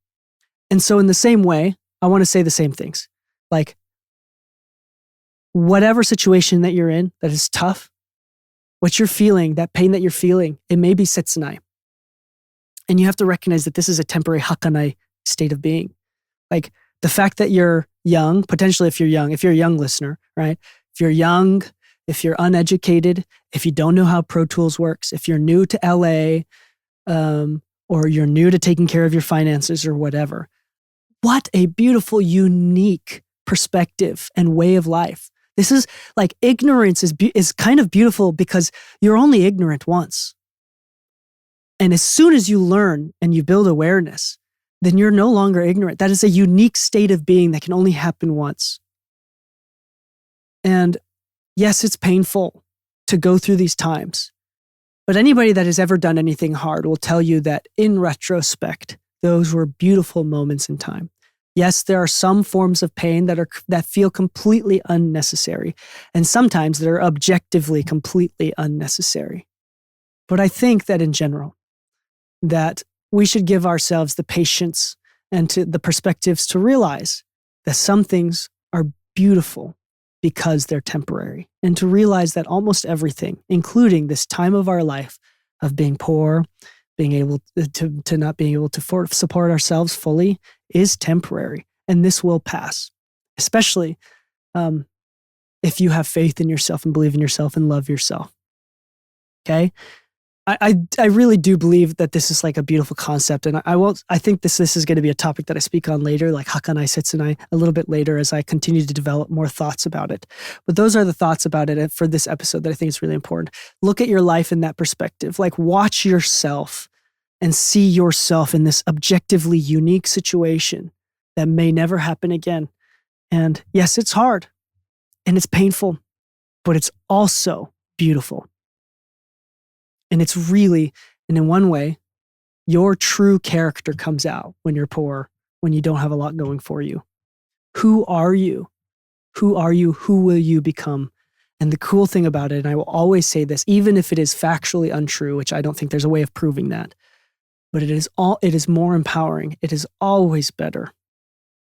so in the same way, I want to say the same things. Like, whatever situation that you're in that is tough, what you're feeling, that pain that you're feeling, it may be setsunai. And you have to recognize that this is a temporary hakanai state of being. Like the fact that you're young, potentially if you're a young listener, right? If you're young, if you're uneducated, if you don't know how Pro Tools works, if you're new to LA, or you're new to taking care of your finances or whatever, what a beautiful, unique perspective and way of life. This is like ignorance is kind of beautiful because you're only ignorant once. And as soon as you learn and you build awareness, then you're no longer ignorant. That is a unique state of being that can only happen once. And yes, it's painful to go through these times. But anybody that has ever done anything hard will tell you that in retrospect, those were beautiful moments in time. Yes, there are some forms of pain that feel completely unnecessary, and sometimes they're objectively completely unnecessary. But I think that in general, that we should give ourselves the patience and to the perspectives to realize that some things are beautiful because they're temporary, and to realize that almost everything, including this time of our life of being poor, being able to not being able to support ourselves fully, is temporary, and this will pass. Especially if you have faith in yourself and believe in yourself and love yourself. Okay, I really do believe that this is like a beautiful concept, and I think this is going to be a topic that I speak on later, like Hakanai Setsunai, a little bit later as I continue to develop more thoughts about it. But those are the thoughts about it for this episode that I think is really important. Look at your life in that perspective. Like watch yourself and see yourself in this objectively unique situation that may never happen again. And yes, it's hard and it's painful, but it's also beautiful. And it's really, and in one way, your true character comes out when you're poor, when you don't have a lot going for you. Who are you? Who are you? Who will you become? And the cool thing about it, and I will always say this, even if it is factually untrue, which I don't think there's a way of proving that, but it is more empowering. It is always better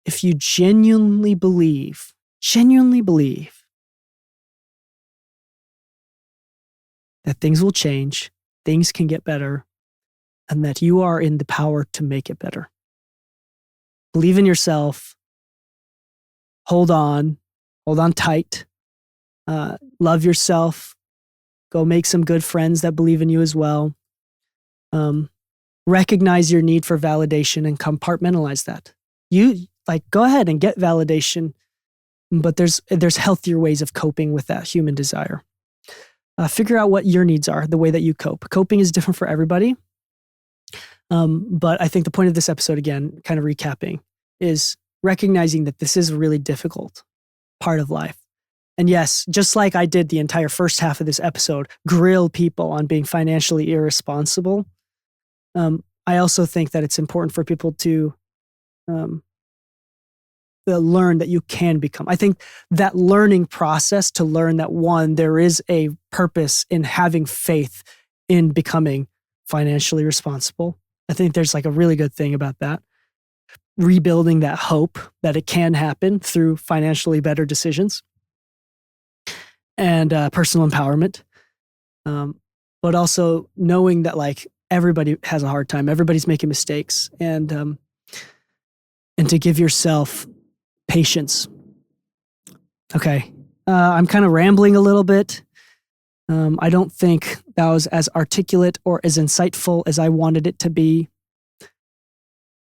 if you genuinely believe that things will change, things can get better, and that you are in the power to make it better. Believe in yourself. Hold on tight. Love yourself. Go make some good friends that believe in you as well. Recognize your need for validation and compartmentalize that. You go ahead and get validation, but there's healthier ways of coping with that human desire. Figure out what your needs are, the way that you cope. Coping is different for everybody. But I think the point of this episode, again, kind of recapping, is recognizing that this is a really difficult part of life. And yes, just like I did the entire first half of this episode, grill people on being financially irresponsible, I also think that it's important for people to learn that you can become. I think that learning process to learn that, one, there is a purpose in having faith in becoming financially responsible. I think there's like a really good thing about that. Rebuilding that hope that it can happen through financially better decisions and personal empowerment. But also knowing that like everybody has a hard time, everybody's making mistakes, and to give yourself patience. Okay. I'm kind of rambling a little bit. I don't think that was as articulate or as insightful as I wanted it to be.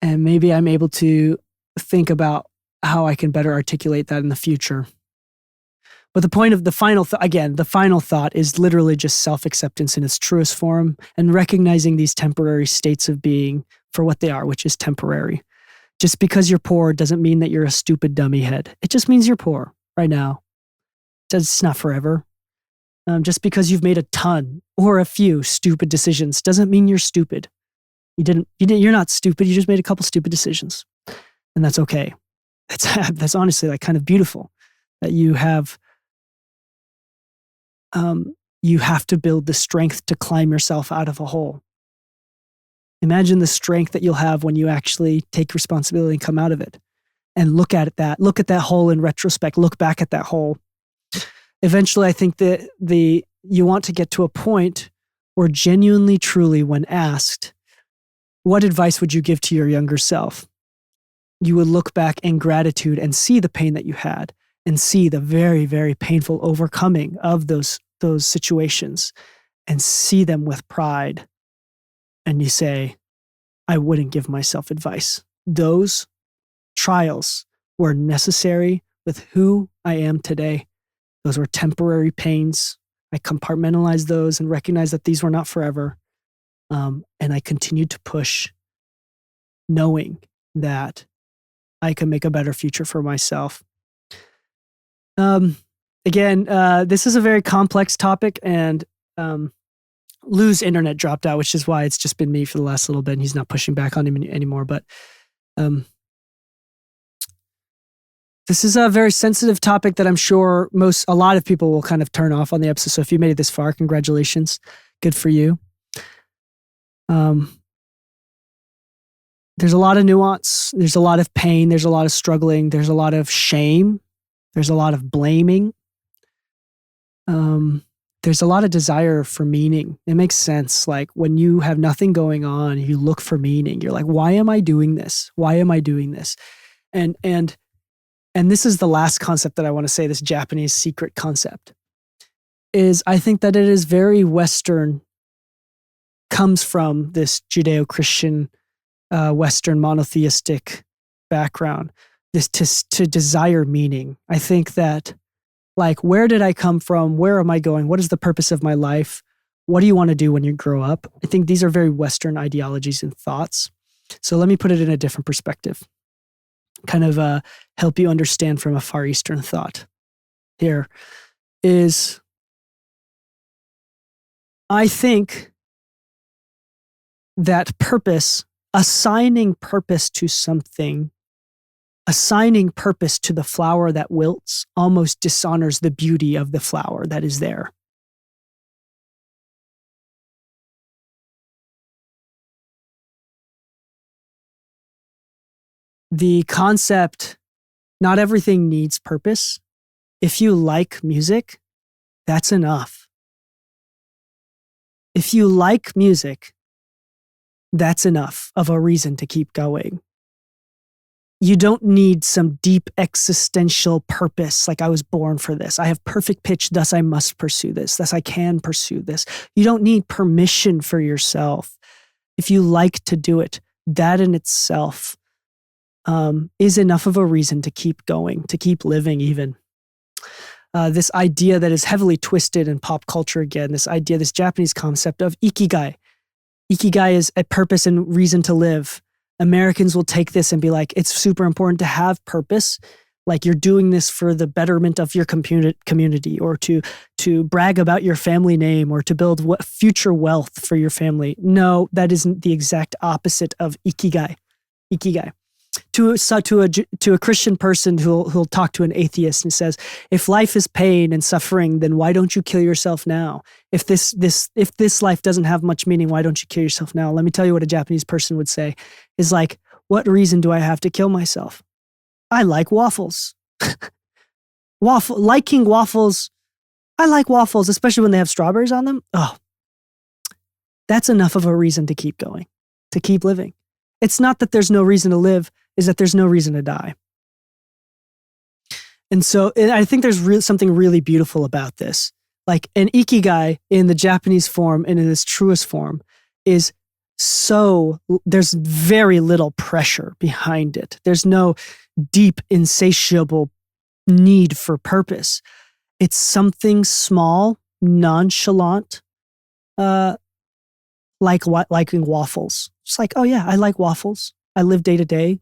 And maybe I'm able to think about how I can better articulate that in the future. But the point of the final thought is literally just self-acceptance in its truest form and recognizing these temporary states of being for what they are, which is temporary. Just because you're poor doesn't mean that you're a stupid dummy head. It just means you're poor right now. It's not forever. Just because you've made a ton or a few stupid decisions doesn't mean you're stupid. You're not stupid. You just made a couple stupid decisions, and that's okay. That's honestly like kind of beautiful that you have to build the strength to climb yourself out of a hole. Imagine the strength that you'll have when you actually take responsibility and come out of it, and look at that hole in retrospect. Look back at that hole. Eventually, I think that you want to get to a point where genuinely, truly, when asked, what advice would you give to your younger self? you would look back in gratitude and see the pain that you had and see the very, very painful overcoming of those situations and see them with pride. And you say, I wouldn't give myself advice. Those trials were necessary with who I am today. Those were temporary pains. I compartmentalized those and recognized that these were not forever. And I continued to push, knowing that I could make a better future for myself. Again, this is a very complex topic, and Lu's internet dropped out, which is why it's just been me for the last little bit, and he's not pushing back on him anymore. But this is a very sensitive topic that I'm sure a lot of people will kind of turn off on the episode. So if you made it this far, congratulations. Good for you. There's a lot of nuance. There's a lot of pain. There's a lot of struggling. There's a lot of shame. There's a lot of blaming. There's a lot of desire for meaning. It makes sense. Like when you have nothing going on, you look for meaning. You're like, why am I doing this? Why am I doing this? And this is the last concept that I want to say, this Japanese secret concept, is I think that it is very Western, comes from this Judeo-Christian, Western monotheistic background, this to desire meaning. I think that, like, where did I come from? Where am I going? What is the purpose of my life? What do you want to do when you grow up? I think these are very Western ideologies and thoughts. So let me put it in a different perspective, kind of help you understand from a Far Eastern thought. Here is, I think that purpose, assigning purpose to something, assigning purpose to the flower that wilts, almost dishonors the beauty of the flower that is there. The concept, not everything needs purpose. If you like music, that's enough. If you like music, that's enough of a reason to keep going. You don't need some deep existential purpose, like I was born for this. I have perfect pitch, thus I must pursue this. Thus I can pursue this. You don't need permission for yourself. If you like to do it, that in itself is enough of a reason to keep going, to keep living even. This idea that is heavily twisted in pop culture again, this idea, this Japanese concept of ikigai. Ikigai is a purpose and reason to live. Americans will take this and be like, it's super important to have purpose. Like you're doing this for the betterment of your community, or to brag about your family name, or to build future wealth for your family. No, that isn't the exact opposite of ikigai. Ikigai. To a Christian person who'll talk to an atheist and says, if life is pain and suffering, then why don't you kill yourself now? If this life doesn't have much meaning, why don't you kill yourself now? Let me tell you what a Japanese person would say is like, what reason do I have to kill myself? I like waffles. Liking waffles. I like waffles, especially when they have strawberries on them. Oh, that's enough of a reason to keep going, to keep living. It's not that there's no reason to live, is that there's no reason to die. And so I think there's something really beautiful about this. Like an ikigai in the Japanese form and in its truest form is there's very little pressure behind it. There's no deep, insatiable need for purpose. It's something small, nonchalant, liking waffles. It's like, oh yeah, I like waffles. I live day to day,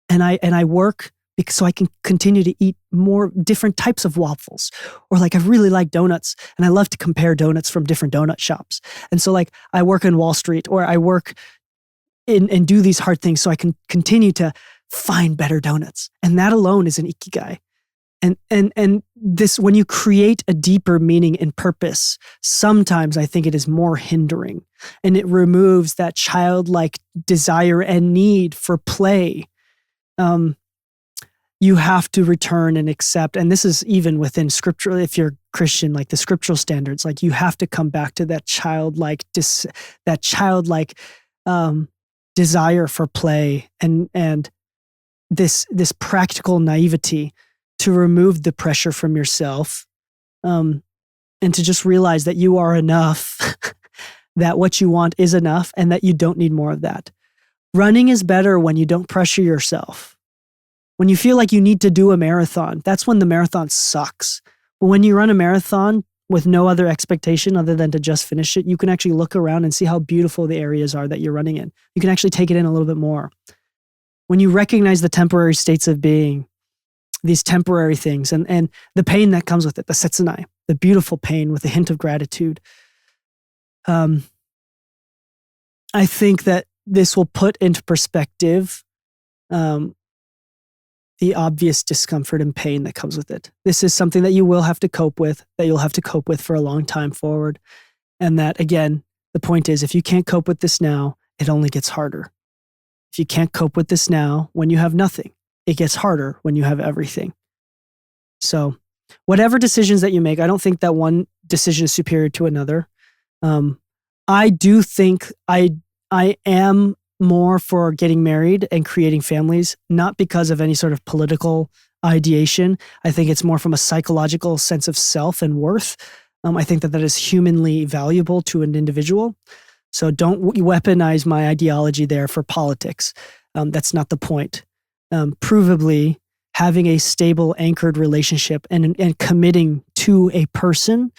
and I work so I can continue to eat more different types of waffles. Or like I really like donuts, and I love to compare donuts from different donut shops. And so like I work in Wall Street, or I work and do these hard things so I can continue to find better donuts. And that alone is an ikigai. And this, when you create a deeper meaning and purpose, sometimes I think it is more hindering, and it removes that childlike desire and need for play. You have to return and accept, and this is even within scripture, if you're Christian, like the scriptural standards, like you have to come back to that childlike desire for play and this practical naivety to remove the pressure from yourself, and to just realize that you are enough, that what you want is enough, and that you don't need more of that. Running is better when you don't pressure yourself. When you feel like you need to do a marathon, that's when the marathon sucks. But when you run a marathon with no other expectation other than to just finish it, you can actually look around and see how beautiful the areas are that you're running in. You can actually take it in a little bit more. When you recognize the temporary states of being, these temporary things, and the pain that comes with it, the setsunai, the beautiful pain with a hint of gratitude, I think that this will put into perspective the obvious discomfort and pain that comes with it. This is something that you will have to cope with, that you'll have to cope with for a long time forward. And that, again, the point is, if you can't cope with this now, it only gets harder. If you can't cope with this now when you have nothing, it gets harder when you have everything. So whatever decisions that you make, I don't think that one decision is superior to another. I do think I am more for getting married and creating families, not because of any sort of political ideation. I think it's more from a psychological sense of self and worth. I think that is humanly valuable to an individual. So don't weaponize my ideology there for politics. That's not the point. Provably, having a stable, anchored relationship and committing to a person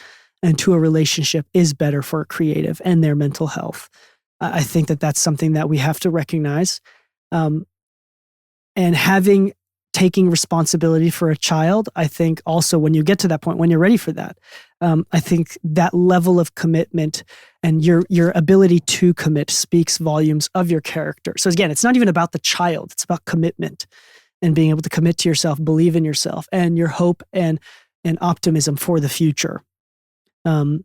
and to a relationship is better for a creative and their mental health. I think that that's something that we have to recognize. And taking responsibility for a child, I think also when you get to that point, when you're ready for that, I think that level of commitment and your ability to commit speaks volumes of your character. So again, it's not even about the child, it's about commitment and being able to commit to yourself, believe in yourself, and your hope and optimism for the future. And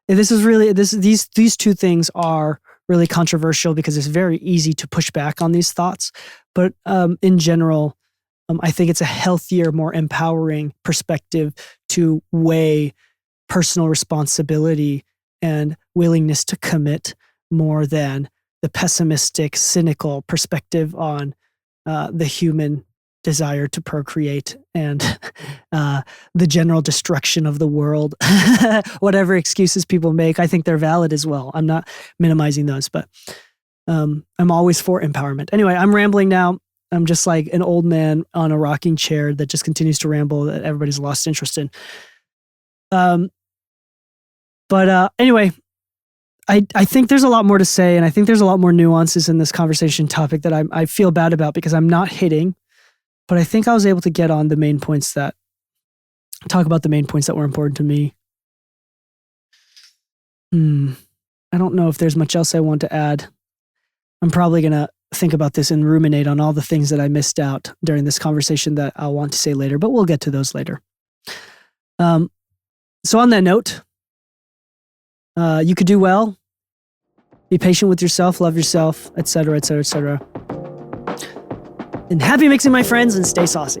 this is really, these two things are really controversial because it's very easy to push back on these thoughts. But in general, I think it's a healthier, more empowering perspective to weigh personal responsibility and willingness to commit more than the pessimistic, cynical perspective on the human desire to procreate and the general destruction of the world. Whatever excuses people make, I think they're valid as well. I'm not minimizing those, but I'm always for empowerment. Anyway, I'm rambling now. I'm just like an old man on a rocking chair that just continues to ramble that everybody's lost interest in. But anyway, I think there's a lot more to say, and I think there's a lot more nuances in this conversation topic that I feel bad about because I'm not hitting. But I think I was able to get on the main points that were important to me. I don't know if there's much else I want to add. I'm probably going to think about this and ruminate on all the things that I missed out during this conversation that I'll want to say later, but we'll get to those later. So on that note, you could do well, be patient with yourself, love yourself, etc., etc., etc. And happy mixing, my friends, and stay saucy.